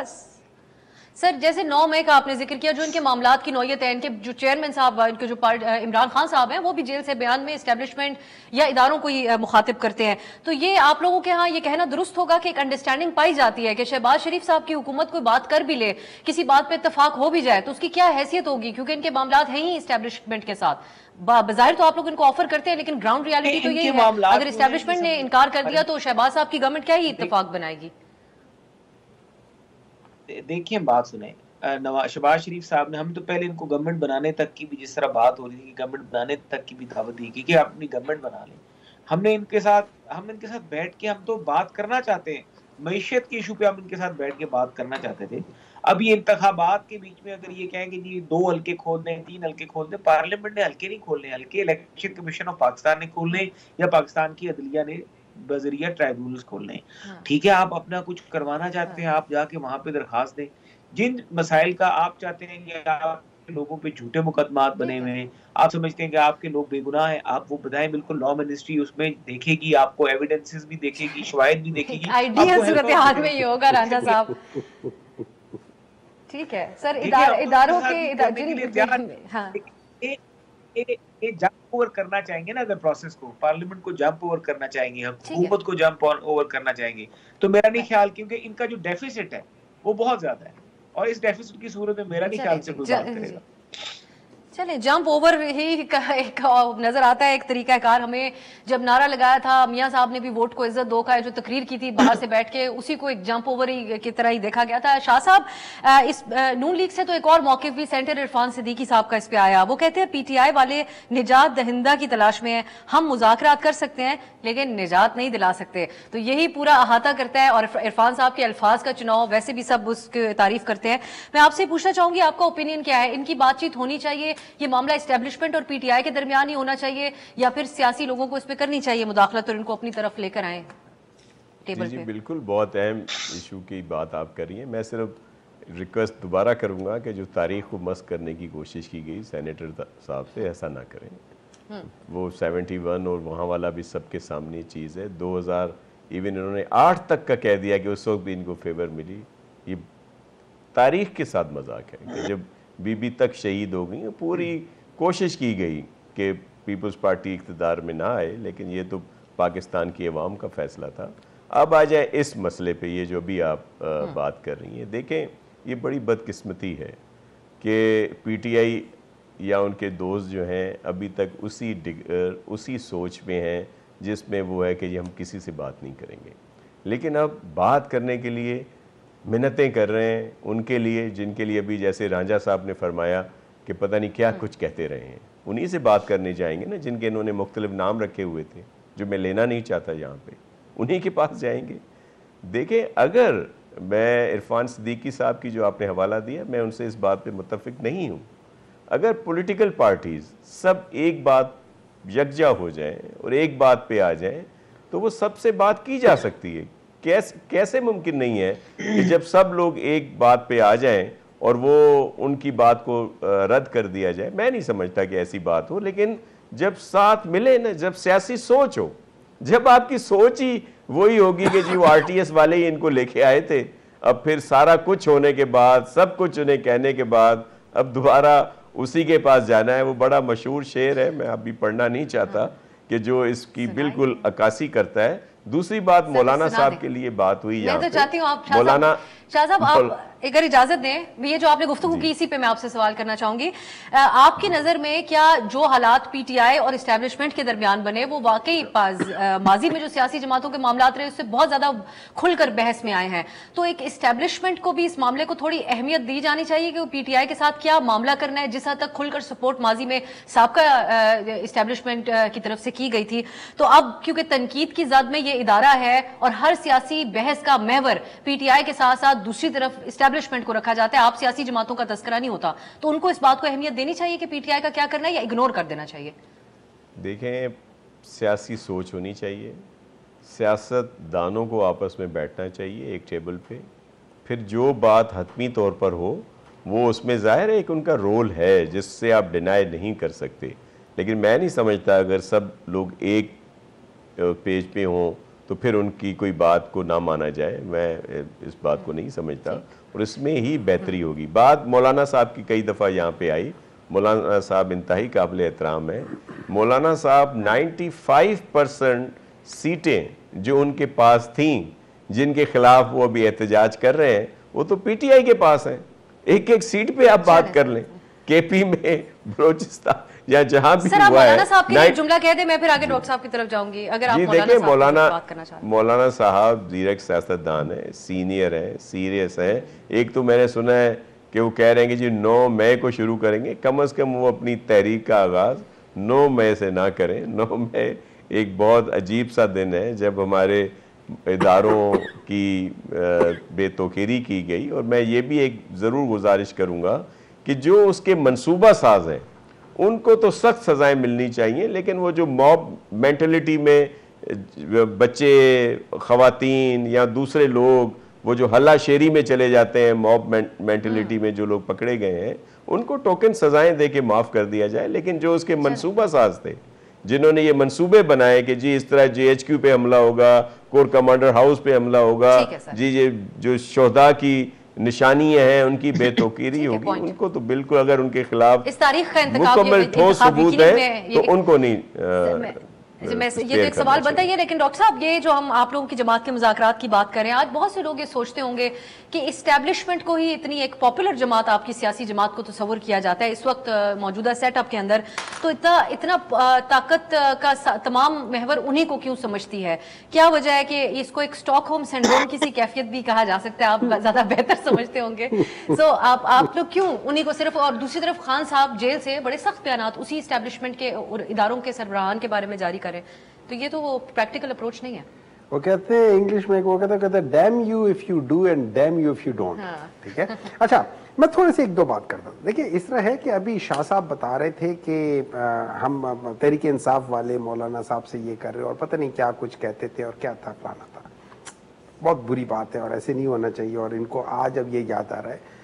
سر, جیسے 9 مئی کا آپ نے ذکر کیا, جو ان کے معاملات کی نوعیت ہے, ان کے جو چیئرمین صاحب, ان کے جو عمران خان صاحب ہیں, وہ بھی جیل سے بیان میں اسٹیبلشمنٹ یا اداروں کو ہی مخاطب کرتے ہیں, تو یہ آپ لوگوں کے ہاں یہ کہنا درست ہوگا کہ ایک انڈرسٹینڈنگ پائی جاتی ہے کہ شہباز شریف صاحب کی حکومت کوئی بات کر بھی لے, کسی بات پہ اتفاق ہو بھی جائے, تو اس کی کیا حیثیت ہوگی, کیونکہ ان کے معاملات ہیں ہی اسٹیبلشمنٹ کے ساتھ. بظاہر تو آپ لوگ ان کو آفر کرتے ہیں, لیکن گراؤنڈ ریالٹی تو یہی ہے, اگر اسٹیبلشمنٹ نے انکار کر دیا تو شہباز صاحب کی گورنمنٹ کیا ہی اتفاق بنائے گی؟ دیکھیں بات سنیں, شہباز شریف صاحب نے, ہم تو پہلے ان کو گورنمنٹ بنانے تک کی بھی, جس طرح بات ہو رہی تھی گورنمنٹ بنانے تک کی بھی دعوت دی کہ آپ اپنی گورنمنٹ بنا لیں. ہم ان کے ساتھ بیٹھ کے ہم تو بات کرنا چاہتے ہیں, معیشت کے ایشو پہ ہم ان کے ساتھ بیٹھ کے بات کرنا چاہتے تھے. اب یہ انتخابات کے بیچ میں اگر یہ کہیں کہ جی 2 حلقے کھول دیں, 3 حلقے کھول دیں, پارلیمنٹ نے حلقے نہیں کھولنے, حلقے الیکشن کمیشن آف پاکستان نے کھولنے یا پاکستان کی عدلیہ نے بذریعہ ٹرائبونلز کھولنے. ٹھیک ہے, آپ اپنا کچھ کروانا چاہتے ہیں, آپ جا کے وہاں پہ درخواست دیں. جن مسائل کا آپ چاہتے ہیں کہ آپ لوگوں پہ جھوٹے مقدمات بنے ہوئے ہیں, آپ سمجھتے ہیں کہ آپ کے لوگ بے گناہ ہیں, آپ وہ بتائیں, بالکل لا منسٹری اس میں دیکھے گی, آپ کو ایویڈنسز بھی دیکھے گی, شواہد بھی دیکھے گی. آئیڈیل صورتحال میں یہ ہوگا رانجھا صاحب. ٹھیک ہے سر, اداروں کے جمپ اوور کرنا چاہیں گے نا, اگر پروسیس کو, پارلیمنٹ کو جمپ اوور کرنا چاہیں گے, حکومت کو جمپ اوور کرنا چاہیں گے, تو میرا نہیں خیال, کیونکہ ان کا جو ڈیفیسٹ ہے وہ بہت زیادہ ہے, اور اس ڈیفیسٹ کی صورت میں میرا نہیں خیال سے کوئی بات کرے گا. چلیں جمپ اوور ہی ایک نظر آتا ہے ایک طریقہ کار. ہمیں جب نعرہ لگایا تھا میاں صاحب نے بھی ووٹ کو عزت دو کا جو تقریر کی تھی باہر سے بیٹھ کے, اسی کو ایک جمپ اوور ہی کی طرح ہی دیکھا گیا تھا. شاہ صاحب, اس نون لیگ سے تو ایک اور موقف بھی سینٹر عرفان صدیقی صاحب کا اس پہ آیا. وہ کہتے ہیں پی ٹی آئی والے نجات دہندہ کی تلاش میں ہیں, ہم مذاکرات کر سکتے ہیں لیکن نجات نہیں دلا سکتے. تو یہی پورا احاطہ کرتا ہے, اور عرفان صاحب کے الفاظ کا چناؤ ویسے بھی سب اس کی تعریف کرتے ہیں. میں آپ سے پوچھنا چاہوں گی آپ کا اوپینین کیا ہے, ان کی بات چیت ہونی چاہیے, یہ معاملہ اسٹیبلشمنٹ اور پی ٹی آئی کے درمیان ہی ہونا چاہیے, یا پھر سیاسی لوگوں کو اس پہ کرنی چاہیے مداخلت اور ان کو اپنی طرف لے کر آئیں؟ टेबल जी पे? बिल्कुल, बहुत अहम इशू की बात आप कर रही हैं। मैं सिर्फ रिक्वेस्ट दोबारा करूंगा कि जो तारीख को मस्क करने की कोशिश की गई सेनेटर साहब से, ऐसा ना करें। वो 71 और वहाँ वाला भी सबके सामने चीज़ है। 2000 इवन इन्होंने 8 तक का कह दिया कि उस वक्त भी इनको फेवर मिली। ये तारीख के साथ मजाक है कि जब बीबी तक शहीद हो गई, पूरी कोशिश की गई कि पीपल्स पार्टी इक़्तिदार में ना आए, लेकिन ये तो पाकिस्तान की अवाम का फैसला था। अब आ जाए इस मसले पे, ये जो भी आप बात कर रही हैं। देखें, ये बड़ी बदकिस्मती है कि पीटीआई या उनके दोस्त जो हैं अभी तक उसी सोच में हैं जिसमें वो है कि हम किसी से बात नहीं करेंगे। लेकिन अब बात करने के लिए मिन्नतें कर रहे हैं उनके लिए जिनके लिए अभी जैसे रांझा साहब ने फरमाया कि पता नहीं क्या कुछ कहते रहे हैं। उन्हीं से बात करने जाएंगे ना जिनके इन्होंने मुख्तलिफ नाम रखे हुए थे, जो मैं लेना नहीं चाहता यहाँ पे, उन्हीं के पास जाएंगे। देखें, अगर मैं इरफान सिद्दीकी साहब की जो आपने हवाला दिया, मैं उनसे इस बात पे मुत्तफिक नहीं हूँ। अगर पॉलिटिकल पार्टीज़ सब एक बात यकजा हो जाएं और एक बात पे आ जाएं तो वो सबसे बात की जा सकती है। कैसे मुमकिन नहीं है कि जब सब लोग एक बात पे आ जाएं और वो उनकी बात को रद्द कर दिया जाए। मैं नहीं समझता कि ऐसी बात हो, लेकिन जब साथ मिले ना, जब सियासी सोच हो, जब आपकी सोच ही वही होगी कि जी वो आरटीएस वाले ही इनको लेके आए थे, अब फिर सारा कुछ होने के बाद, सब कुछ उन्हें कहने के बाद अब दोबारा उसी के पास जाना है। वो बड़ा मशहूर शेर है, मैं अभी पढ़ना नहीं चाहता, कि जो इसकी बिल्कुल अक्कासी करता है। दूसरी बात, मौलाना साहब के लिए बात हुई यहाँ पे। मैं तो चाहती हूँ आप मौलाना शाह साहब आप अगर इजाजत दें, ये जो आपने गुफ्तगू की इसी पे मैं आपसे सवाल करना चाहूंगी। आपकी नजर में क्या जो हालात पीटीआई और एस्टेब्लिशमेंट के दरमियान बने वो वाकई माजी में जो सियासी जमातों के मामलात रहे उससे बहुत ज्यादा खुलकर बहस में आए हैं? तो एक एस्टेब्लिशमेंट को भी इस मामले को थोड़ी अहमियत दी जानी चाहिए कि वो पीटीआई के साथ क्या मामला करना है, जिस हद तक खुलकर सपोर्ट माजी में साबका एस्टेब्लिशमेंट की तरफ से की गई थी। तो अब क्योंकि तनकीद की जद में ये इदारा है और हर सियासी बहस का महवर पीटीआई के साथ साथ दूसरी तरफ एस्टेब्लिशमेंट को रखा जाता है, आप सियासी जमातों का तस्करा नहीं होता, तो उनको इस बात को अहमियत देनी चाहिए कि पीटीआई का क्या करना है या इग्नोर कर देना चाहिए? देखें, सियासी सोच होनी चाहिए, सियासतदानों को आपस में बैठना चाहिए एक टेबल पे, फिर जो बात हतमी तौर पर हो वो उसमें ज़ाहिर है एक उनका रोल है जिससे आप डिनाई नहीं कर सकते। लेकिन मैं नहीं समझता अगर सब लोग एक पेज पे हों तो फिर उनकी कोई बात को ना माना जाए। मैं इस बात को नहीं समझता और इसमें ही बेहतरी होगी। बात मौलाना साहब की कई दफ़ा यहाँ पे आई। मौलाना साहब इंतहाई काबिल एहतराम है। मौलाना साहब 95% सीटें जो उनके पास थीं, जिनके खिलाफ वो अभी एहतजाज कर रहे हैं, वो तो पीटीआई के पास हैं। एक एक सीट पे आप बात कर लें, केपी में, बलोचिस्तान या जहां भी सर, हुआ है। मौलाना साहब के लिए जुमला कह दे, मैं फिर आगे डॉक्टर साहब की तरफ जाऊंगी। अगर आप मौलाना साहब दीरक सियासतदान है, सीनियर है, सीरियस है। एक तो मैंने सुना है कि वो कह रहे हैं कि जी 9 मई को शुरू करेंगे। कम से कम वो अपनी तहरीक का आगाज 9 मई से ना करें। 9 मई एक बहुत अजीब सा दिन है जब हमारे इदारों की बेतौकीरी की गई। और मैं ये भी एक ज़रूर गुजारिश करूँगा कि जो उसके मंसूबा साज हैं उनको तो सख्त सज़ाएं मिलनी चाहिए, लेकिन वो जो मॉब मेंटलिटी में बच्चे, ख़वातीन या दूसरे लोग वो जो हल्ला शेरी में चले जाते हैं, मॉब मेंटलिटी में जो लोग पकड़े गए हैं, उनको टोकन सज़ाएं दे के माफ़ कर दिया जाए। लेकिन जो उसके मंसूबा साज थे, जिन्होंने ये मंसूबे बनाए कि जी इस तरह JHQ पे हमला होगा, कोर कमांडर हाउस पे हमला होगा, जी ये जो शोहदा की निशानियां हैं उनकी बेतौकीरी होगी, उनको तो बिल्कुल, अगर उनके खिलाफ इस तारीख का मुकम्मल ठोस सबूत है तो उनको नहीं मैं ये तो एक सवाल बनता ही है। लेकिन डॉक्टर साहब, ये जो हम आप लोगों की जमात के मुज़ाकरात की बात करें, आज बहुत से लोग ये सोचते होंगे कि इस्टेब्लिशमेंट को ही इतनी एक पॉपुलर जमात, आपकी सियासी जमात को तस्वुर किया जाता है इस वक्त मौजूदा सेटअप के अंदर, तो इतना ताकत का तमाम महवर उन्हीं को क्यों समझती है? क्या वजह है कि इसको एक स्टॉकहोम सिंड्रोम की सी कैफियत भी कहा जा सकता है? आप ज्यादा बेहतर समझते होंगे। सो आप लोग क्यों उन्हीं को सिर्फ, और दूसरी तरफ खान साहब जेल से बड़े सख्त बयान उसी इस्टेब्लिशमेंट के और इदारों के सरबराहान के बारे में जारी करें, तो ये तो वो प्रैक्टिकल अप्रोच नहीं है। वो कहते हैं इंग्लिश में, वो कहते हैं damn you if you do and damn you if you don't. ठीक है, अच्छा मैं थोड़ी सी एक दो बात करता हूँ। देखिए, इस तरह है कि अभी शाह साहब बता रहे थे कि हम तहरीक इंसाफ वाले मौलाना साहब से ये कर रहे और पता नहीं क्या कुछ कहते थे और क्या था, फलाना था। बहुत बुरी बात है और ऐसे नहीं होना चाहिए, और इनको आज अब ये याद आ रहा है।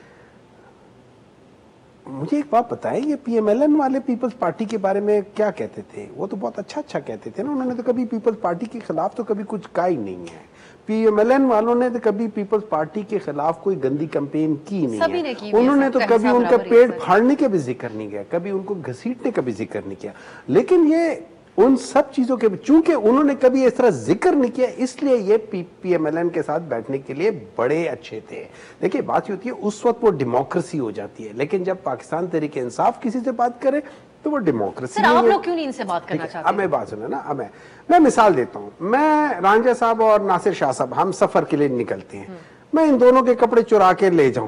मुझे एक बात बताएं, ये PMLN वाले पीपल्स पार्टी के बारे में क्या कहते थे? वो तो बहुत अच्छा कहते थे ना, उन्होंने तो कभी पीपल्स पार्टी के खिलाफ तो कभी कुछ कहा ही नहीं है। PMLN वालों ने तो कभी पीपल्स पार्टी के खिलाफ कोई गंदी कैंपेन की नहीं है। उन्होंने तो कभी उनका पेट फाड़ने का भी जिक्र नहीं किया, कभी उनको घसीटने का भी जिक्र नहीं किया। लेकिन ये उन सब चीजों के चूंकि उन्होंने कभी इस तरह जिक्र नहीं किया, इसलिए ये PMLN के साथ बैठने के लिए बड़े अच्छे थे। देखिए बात होती है उस वक्त वो डेमोक्रेसी हो जाती है, लेकिन जब पाकिस्तान तहरीक इंसाफ किसी से बात करे तो वो डेमोक्रेसी। सर आप लोग क्यों नहीं इनसे बात करना चाहते? अब मैं बात सुना ना, अब मैं मिसाल देता हूँ। मैं रांझा साहब और नासिर शाह साहब हम सफर के लिए निकलते हैं, मैं इन दोनों के कपड़े चुरा के ले जाऊं,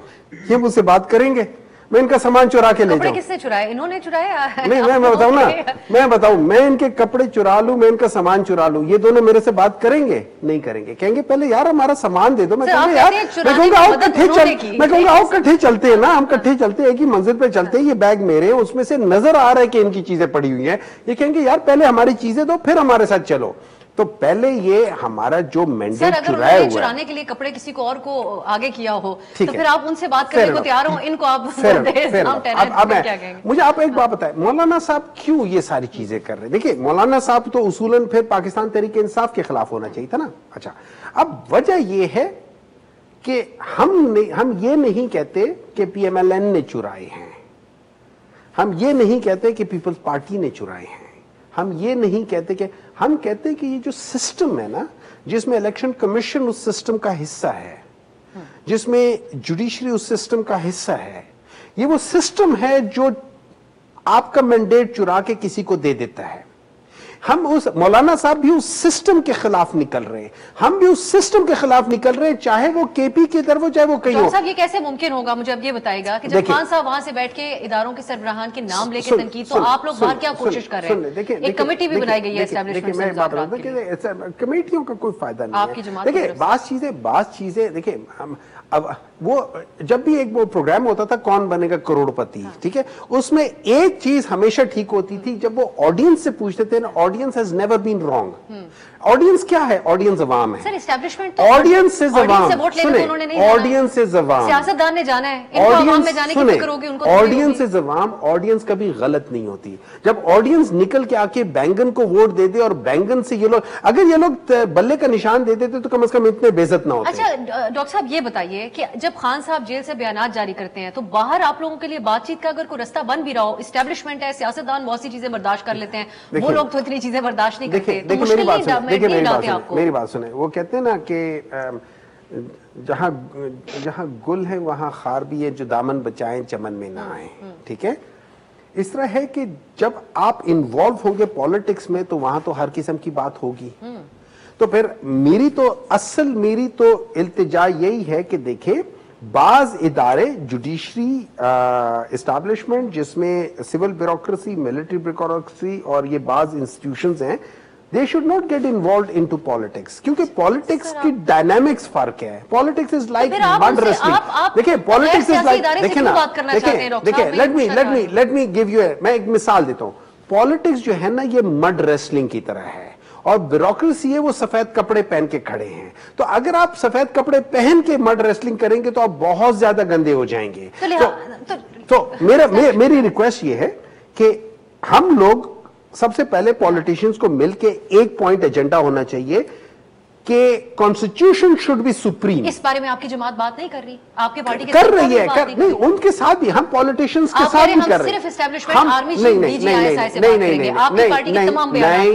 ये मुझसे बात करेंगे? मैं इनका सामान चुरा के ले जाऊं? किसने चुराए? इन्होंने चुराया? नहीं मैं बताऊं ना, मैं बताऊं, मैं इनके कपड़े चुरा लूं, मैं इनका सामान चुरा लूं, ये दोनों मेरे से बात करेंगे? नहीं करेंगे। कहेंगे पहले यार हमारा सामान दे दो। मैं कहूंगा यार, मैं कहूंगा आओ कट्ठे चलते हैं ना, हम कट्ठे चलते हैं, एक ही मंजिल पे चलते हैं, ये बैग मेरे हैं, उसमें से नजर आ रहा है कि इनकी चीजें पड़ी हुई हैं। ये कहेंगे यार पहले हमारी चीजें दो फिर हमारे साथ चलो। तो पहले ये हमारा जो मैंडेट चुराया हुआ है, चुराने के लिए कपड़े किसी को और को आगे किया हो तो फिर आप उनसे बात करने को तैयार हो, इनको आप मुझे आप एक बात बताएं, मौलाना साहब क्यों ये सारी चीजें कर रहे हैं? देखिए मौलाना साहब तो उसूलन फिर पाकिस्तान तहरीक इंसाफ के खिलाफ होना चाहिए था ना। अच्छा, अब वजह ये है कि हम ये नहीं कहते कि PMLN ने चुराए हैं, हम ये नहीं कहते कि पीपल्स पार्टी ने चुराए हैं, हम ये नहीं कहते कि, हम कहते कि ये जो सिस्टम है ना, जिसमें इलेक्शन कमीशन उस सिस्टम का हिस्सा है, जिसमें जुडिशरी उस सिस्टम का हिस्सा है, ये वो सिस्टम है जो आपका मैंडेट चुरा के किसी को दे देता है। हम उस मौलाना साहब भी उस सिस्टम के खिलाफ निकल रहे हैं, हम भी उस सिस्टम के खिलाफ निकल रहे हैं, चाहे वो KP की तरफ हो चाहे वो कहीं हो। साहब ये कैसे मुमकिन होगा? मुझे अब ये बताएगा कि जब खान साहब वहां से बैठ के इदारों के सरबराहान के नाम लेके तनकीद, तो आप लोग बाहर क्या कोशिश कर रहे हैं? एक कमेटी भी बनाई गई है एस्टैब्लिशमेंट। कमेटियों का कोई फायदा नहीं है। देखिए बात चीजें देखिए, हम अब वो जब भी एक वो प्रोग्राम होता था कौन बनेगा करोड़पति, ठीक है, उसमें एक चीज हमेशा ठीक होती थी, जब वो ऑडियंस से पूछते थे ना, audience has never been wrong. Audience क्या है? ऑडियंस अवाम है। सर एस्टैब्लिशमेंट ऑडियंस इज अवाम, ऑडियंस इज अवाम, सियासतदान ने जाना है, इनको अवाम में जाने की फिक्र होगी उनको। ऑडियंस इज अवाम, ऑडियंस कभी गलत नहीं होती। जब ऑडियंस निकल के आके बैंगन को वोट दे दे और बैंगन से ये लोग, अगर ये लोग बल्ले का निशान दे देते तो कम से कम इतने बेइज्जत ना होते। अच्छा डॉक्टर साहब ये बताइए कि जब खान साहब जेल से बयानात जारी करते हैं तो बाहर आप लोगों के लिए बातचीत का अगर कोई रास्ता बन भी रहा हो, एस्टैब्लिशमेंट है, सियासतदान बहुत सी चीजें बर्दाश्त कर लेते हैं, वो लोग तो इतनी चीजें बर्दाश्त नहीं करते, तो मुश्किल नहीं मेरी बात सुने, वो कहते हैं ना कि जहां गुल है वहां खार भी है, जो दामन बचाएं चमन में ना आए, ठीक है। इस तरह है कि जब आप इन्वॉल्व होंगे पॉलिटिक्स में तो वहां तो हर किस्म की बात होगी। तो फिर मेरी तो इल्तिजा यही है कि देखे बाज इदारे, जुडिशरी एस्टैब्लिशमेंट जिसमें सिविल ब्यूरोक्रेसी, मिलिट्री ब्यूरोक्रेसी और ये बाज इंस्टीट्यूशंस हैं, they should not get involved into politics, क्योंकि पॉलिटिक्स की डायनामिक्स फर्क है। Politics is like mud wrestling. देखिए पॉलिटिक्स इज लाइक, देखिए ना, देखिए लेट मी गिव यू, मैं एक मिसाल देता हूं। पॉलिटिक्स जो है ना ये मड रेसलिंग की तरह है, और ब्यूरोक्रेसी है वो सफेद कपड़े पहन के खड़े हैं। तो अगर आप सफेद कपड़े पहन के मड रेसलिंग करेंगे तो आप बहुत ज्यादा गंदे हो जाएंगे। तो मेरी रिक्वेस्ट ये है कि हम लोग सबसे पहले पॉलिटिशियंस को मिलके एक पॉइंट एजेंडा होना चाहिए कि कॉन्स्टिट्यूशन शुड बी सुप्रीम। इस बारे में आपकी जमात बात नहीं कर रही, आपके पार्टी के कर रही है, नहीं उनके साथ भी, हम पॉलिटिशियंस के साथ भी कर रहे हैं। सिर्फ एस्टैब्लिशमेंट आर्मी चीफ डीजीआईएसआई से बात करेंगे, आपकी पार्टी के तमाम बयान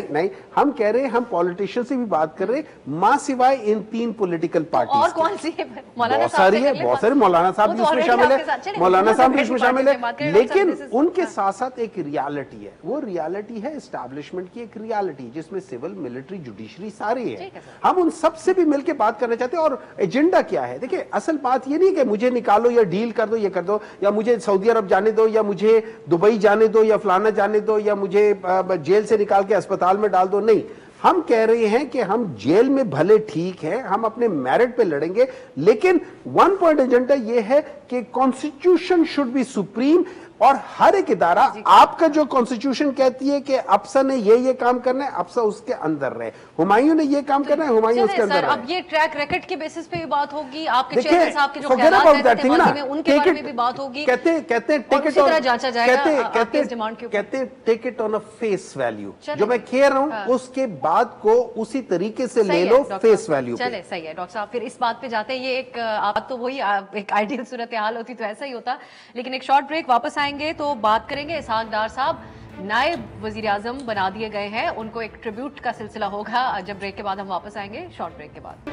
नहीं, हम कह रहे हैं हम पॉलिटिशियन से भी बात कर रहे हैं, मां सिवाय इन 3 पॉलिटिकल पार्टी। और कौन सी है? बहुत सारी है, बहुत सारे। मौलाना साहब भी इसमें शामिल है, मौलाना साहब भी इसमें शामिल है, लेकिन उनके साथ साथ एक रियलिटी है, वो रियलिटी है एस्टैब्लिशमेंट की, एक रियलिटी जिसमें सिविल, मिलिट्री, जुडिशरी सारी है। हम उन सब से भी मिलकर बात करना चाहते हैं। और एजेंडा क्या है? देखिए असल बात ये नहीं कि मुझे निकालो या डील कर दो, ये कर दो, या मुझे सऊदी अरब जाने दो, या मुझे दुबई जाने दो, या फलाना जाने दो, या मुझे जेल से निकाल के अस्पताल में डाल दो। नहीं, हम कह रहे हैं कि हम जेल में भले ठीक है, हम अपने मेरिट पे लड़ेंगे, लेकिन 1 पॉइंट एजेंडा ये है कि कॉन्स्टिट्यूशन शुड बी सुप्रीम। اور ہر ایک ادارہ آپ کا جو کانسٹیٹیوشن کہتی ہے کہ افسر نے یہ کام کرنا ہے، افسر اس کے اندر رہے، ہمایوں نے یہ کام کرنا ہے، ہمایوں اس کے اندر رہے۔ اب یہ ٹریک ریکارڈ کے بیسس پہ بھی بات ہوگی، آپ کے چیئرمین صاحب کے جو خیالات رہتے تھے ماضی میں ان کے بارے میں بھی بات ہوگی، کہتے ہیں اور اسی طرح جانچا جائے گا آپ کی اس ڈیمانڈ کے اوپر۔ کہتے ہیں take it on a face value, جو میں کہہ رہا ہوں اس کے بعد کو اسی طریقے سے لے لو فیس ویلیو پہ۔ چلے صحیح ہے ڈاکٹر صاحب، پھر اس بات پہ جاتے ہیں، یہ ایک آپ تو وہی ایک آئیڈیل صورتحال ہوتی تو ایسا ہی ہوتا، لیکن ایک شارٹ بریک، واپس آئیں گے تو بات کریں گے۔ اسحاق ڈار صاحب نائب وزیر اعظم بنا دیے گئے ہیں، ان کو ایک ٹریبیوٹ کا سلسلہ ہوگا جب بریک کے بعد ہم واپس آئیں گے، شارٹ بریک کے بعد۔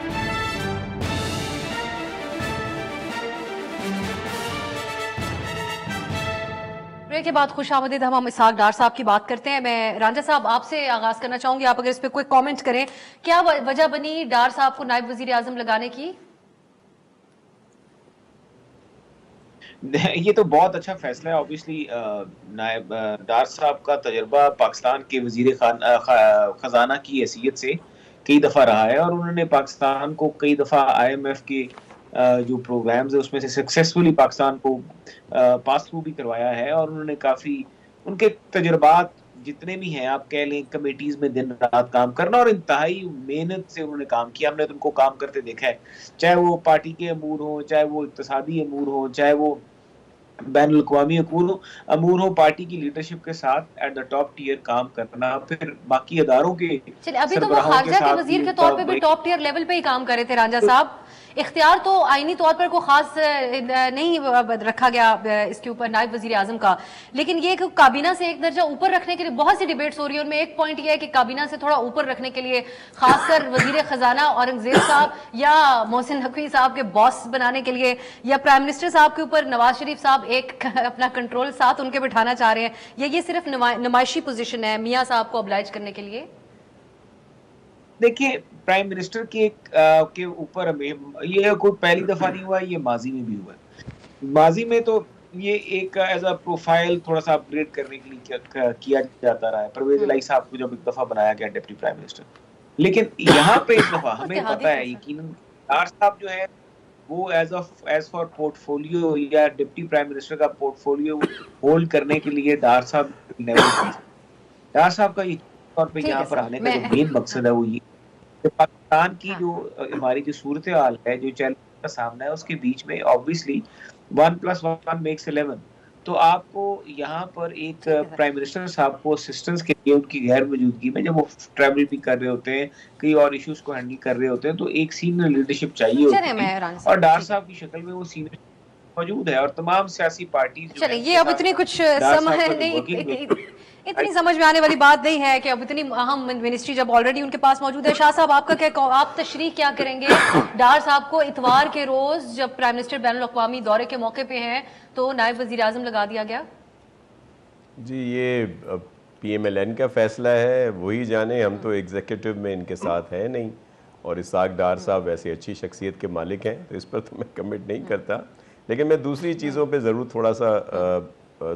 بریک کے بعد خوش آمدید، ہم اسحاق ڈار صاحب کی بات کرتے ہیں۔ میں رانجھا صاحب آپ سے آغاز کرنا چاہوں گی، آپ اگر اس پہ کوئی کامنٹ کریں، کیا وجہ بنی ڈار صاحب کو نائب وزیر اعظم لگانے کی؟ یہ تو بہت اچھا فیصلہ ہے، اوبیسلی نائب ڈار صاحب کا تجربہ پاکستان کے وزیر خزانہ کی حیثیت سے کئی دفعہ رہا ہے، اور انہوں نے پاکستان کو کئی دفعہ IMF کے جو پروگرامز ہیں اس میں سے سکسیسفلی پاکستان کو پاس تھرو بھی کروایا ہے، اور انہوں نے کافی ان کے تجربات جتنے بھی ہیں آپ کہہ لیں کمیٹیز میں دن رات کام کرنا، اور انتہائی محنت سے انہوں نے کام کیا، ہم نے ان کو کام کرتے دیکھا ہے، چاہے وہ پارٹی کے امور ہوں، چاہے وہ اقتصادی امور ہوں، چاہے وہ بین الاقوامی امور ہوں، پارٹی کی لیڈرشپ کے ساتھ ایٹ دا ٹاپ ٹیئر کام کرنا، پھر باقی اداروں کے ابھی تو وہ خارجہ کے وزیر کے طور پہ بھی ٹاپ ٹیئر لیول پہ ہی کام کرے تھے رانجھا صاحب، اختیار تو آئینی طور پر کوئی خاص نہیں رکھا گیا اس کے اوپر نائب وزیر اعظم کا، لیکن یہ کہ کابینہ سے ایک درجہ اوپر رکھنے کے لیے بہت سی ڈیبیٹس ہو رہی ہیں، ان میں ایک پوائنٹ یہ ہے کہ کابینہ سے تھوڑا اوپر رکھنے کے لیے خاص کر وزیر خزانہ اورنگزیب صاحب یا محسن نقوی صاحب کے باس بنانے کے لیے، یا پرائم منسٹر صاحب کے اوپر نواز شریف صاحب ایک اپنا کنٹرول ساتھ ان کے بٹھانا چاہ رہے ہیں، یا یہ صرف نمائشی پوزیشن ہے میاں صاحب کو ابلائج کرنے کے لیے؟ دیکھیں پرائم منسٹر کے اوپر یہ کوئی پہلی دفعہ نہیں ہوا، یہ ماضی میں بھی ہوا ہے، ماضی میں تو یہ ایک ایز اے پروفائل تھوڑا سا اپ گریڈ کرنے کے لیے کیا جاتا رہا ہے، پرویز الہی صاحب کو جب ایک دفعہ بنایا گیا ڈپٹی پرائم منسٹر، لیکن یہاں پہ ایک دفعہ ہمیں پتہ ہے یقیناً ڈار صاحب جو ہے وہ ایز فار پورٹ فولیو یا ڈپٹی پرائم منسٹر کا پورٹ فولیو ہولڈ کرنے کے لیے ڈار صاحب کا طور پہ یہاں پر آنے کا جو مین مقصد ہے وہ یہ کہ پاکستان کی جو ہماری جو صورتحال ہے، جو چیلنج کا سامنا ہے، اس کے بیچ میں obviously 1+1 makes 11، تو آپ کو یہاں پر ایک پرائم منسٹر صاحب کو اسسٹنس کے لیے ان کی غیر موجودگی میں جب وہ ٹریول بھی کر رہے ہوتے ہیں، کئی اور ایشوز کو ہینڈل کر رہے ہوتے ہیں، تو ایک سینئر لیڈرشپ چاہیے ہوتی ہے، اور ڈار صاحب کی شکل میں وہ سینئر موجود ہے، اور تمام سیاسی پارٹیز چلیں یہ اب اتنی کچھ اتنی سمجھ میں آنے والی بات نہیں ہے کہ اب اتنی اہم منسٹری جب آلریڈی ان کے پاس موجود ہے۔ شاہ صاحب آپ کا کیا آپ تشریح کیا کریں گے؟ ڈار صاحب کو اتوار کے روز جب پرائم منسٹر بین الاقوامی دورے کے موقع پہ ہیں تو نائب وزیر اعظم لگا دیا گیا۔ جی یہ PMLN کا فیصلہ ہے، وہی جانے، ہم تو ایگزیکٹو میں ان کے ساتھ ہیں نہیں، اور اسحاق ڈار صاحب ویسے اچھی شخصیت کے مالک ہیں، تو اس پر تو میں کمنٹ نہیں کرتا، لیکن میں دوسری چیزوں پہ ضرور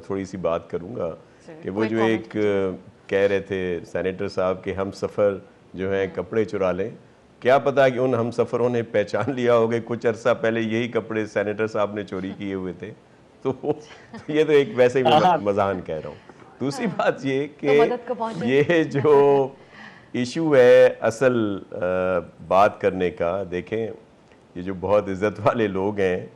تھوڑی سی بات کروں گا کہ وہ جو ایک کہہ رہے تھے سینیٹر صاحب کہ ہم سفر جو ہیں کپڑے چرا لیں، کیا پتا کہ ان ہم سفروں نے پہچان لیا ہوگا، کچھ عرصہ پہلے یہی کپڑے سینیٹر صاحب نے چوری کیے ہوئے تھے، تو یہ تو ایک ویسے ہی مزاحن کہہ رہا ہوں۔ دوسری بات یہ کہ یہ جو ایشو ہے اصل بات کرنے کا، دیکھیں یہ جو بہت عزت والے لوگ ہیں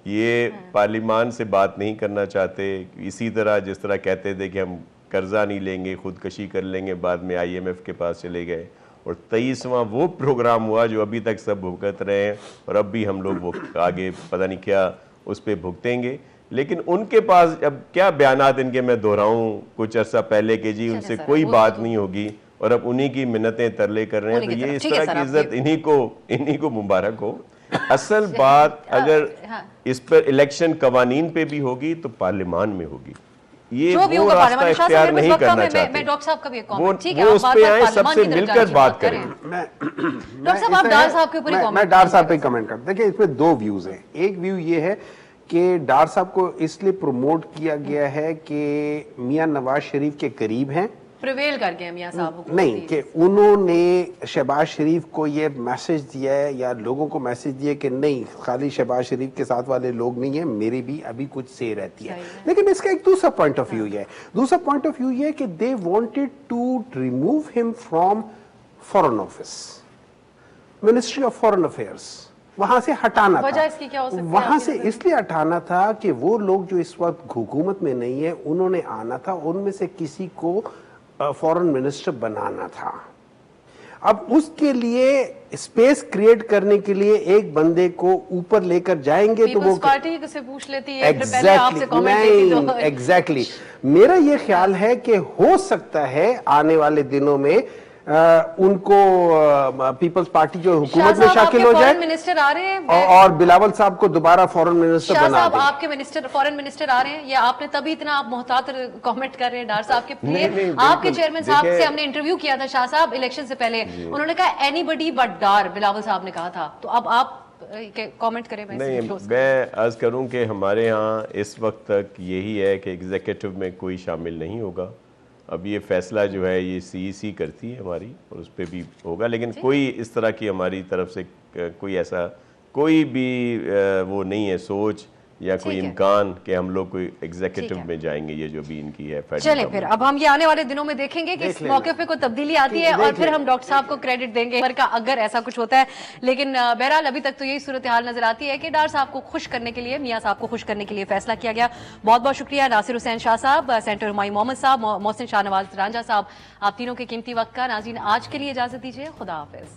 یہ پارلیمان سے بات نہیں کرنا چاہتے، اسی طرح جس طرح کہتے تھے کہ ہم قرضہ نہیں لیں گے، خودکشی کر لیں گے، بعد میں IMF کے پاس چلے گئے، اور 23واں وہ پروگرام ہوا جو ابھی تک سب بھگت رہے ہیں، اور اب بھی ہم لوگ وہ آگے پتہ نہیں کیا اس پہ بھگتیں گے، لیکن ان کے پاس اب کیا بیانات ان کے میں دہراؤں کچھ عرصہ پہلے کہ جی ان سے کوئی بات نہیں ہوگی، اور اب انہی کی منتیں ترلے کر رہے ہیں، تو یہ اس طرح کی عزت انہی کو مبارک ہو۔ اصل بات اگر اس پر الیکشن قوانین پہ بھی ہوگی تو پارلیمان میں ہوگی، یہ وہ راستہ اختیار نہیں کرنا چاہتے، وہ اس پہ آئیں سب سے مل کر بات کریں۔ میں ڈار صاحب پہ کمنٹ کرتا، دیکھیں اس میں دو ویوز ہیں، ایک ویو یہ ہے کہ ڈار صاحب کو اس لیے پروموٹ کیا گیا ہے کہ میاں نواز شریف کے قریب ہیں प्रिवेल कर गए मियां साहब हुकूमत नहीं कि उन्होंने शहबाज शरीफ को ये मैसेज दिया है या लोगों को मैसेज दिया कि नहीं खाली शहबाज शरीफ के साथ वाले लोग नहीं है, मेरी भी अभी कुछ से रहती है। लेकिन इसका एक दूसरा पॉइंट ऑफ व्यू है, दूसरा पॉइंट ऑफ व्यू ये कि they wanted to remove him from foreign office, ministry of foreign affairs, वहां से हटाना था। इसकी क्या हो सकती है? वहां से इसलिए हटाना था कि वो लोग जो इस वक्त हुकूमत में नहीं है उन्होंने आना था, उनमें से किसी को फॉरेन मिनिस्टर बनाना था। अब उसके लिए स्पेस क्रिएट करने के लिए एक बंदे को ऊपर लेकर जाएंगे तो वो पार्टी से पूछ लेती है, पहले आपसे कमेंट लेती तो एग्जैक्टली मेरा ये ख्याल है कि हो सकता है आने वाले दिनों में उनको पीपल्स पार्टी जो हुकूमत में शामिल हो जाए, मिनिस्टर आ रहे हैं और बिलावल साहब को दोबारा फॉरेन मिनिस्टर बना दें। आपके मिनिस्टर फॉरेन मिनिस्टर आ रहे हैं, या आपने तभी इतना आप मोहतात कमेंट कर रहे हैं डार साहब के लिए? आपके चेयरमैन साहब से हमने इंटरव्यू किया था, शाह साहब इलेक्शन से पहले, उन्होंने कहा एनीबडी बट डार, बिलावल साहब ने कहा था, तो अब आप कमेंट करें। नहीं, मैं अर्ज करूं कि हमारे यहाँ इस वक्त तक यही है कि एग्जीक्यूटिव में कोई शामिल नहीं होगा। अब ये फैसला जो है ये CEC करती है हमारी, और उस पर भी होगा, लेकिन कोई इस तरह की हमारी तरफ से कोई ऐसा कोई भी वो नहीं है सोच या कोई इम्कान कि हम लोग कोई एग्जीक्यूटिव में जाएंगे, ये जो भी इनकी है। चलें फिर अब हम ये आने वाले दिनों में देखेंगे कि इस मौके पे कोई तब्दीली आती है, और फिर हम डॉक्टर साहब को क्रेडिट देंगे अगर ऐसा कुछ होता है। लेकिन बहरहाल अभी तक तो यही सूरत हाल नजर आती है कि डार साहब को खुश करने के लिए, मियां साहब को खुश करने के लिए फैसला किया गया। बहुत बहुत शुक्रिया नासिर हुसैन शाह साहब, सेनेटर हुमायूं मोहम्मद साहब, मोहसिन शाहनवाज रांझा साहब, आप तीनों के कीमती वक्त का। नाज़रीन आज के लिए इजाजत दीजिए, खुदा हाफिज।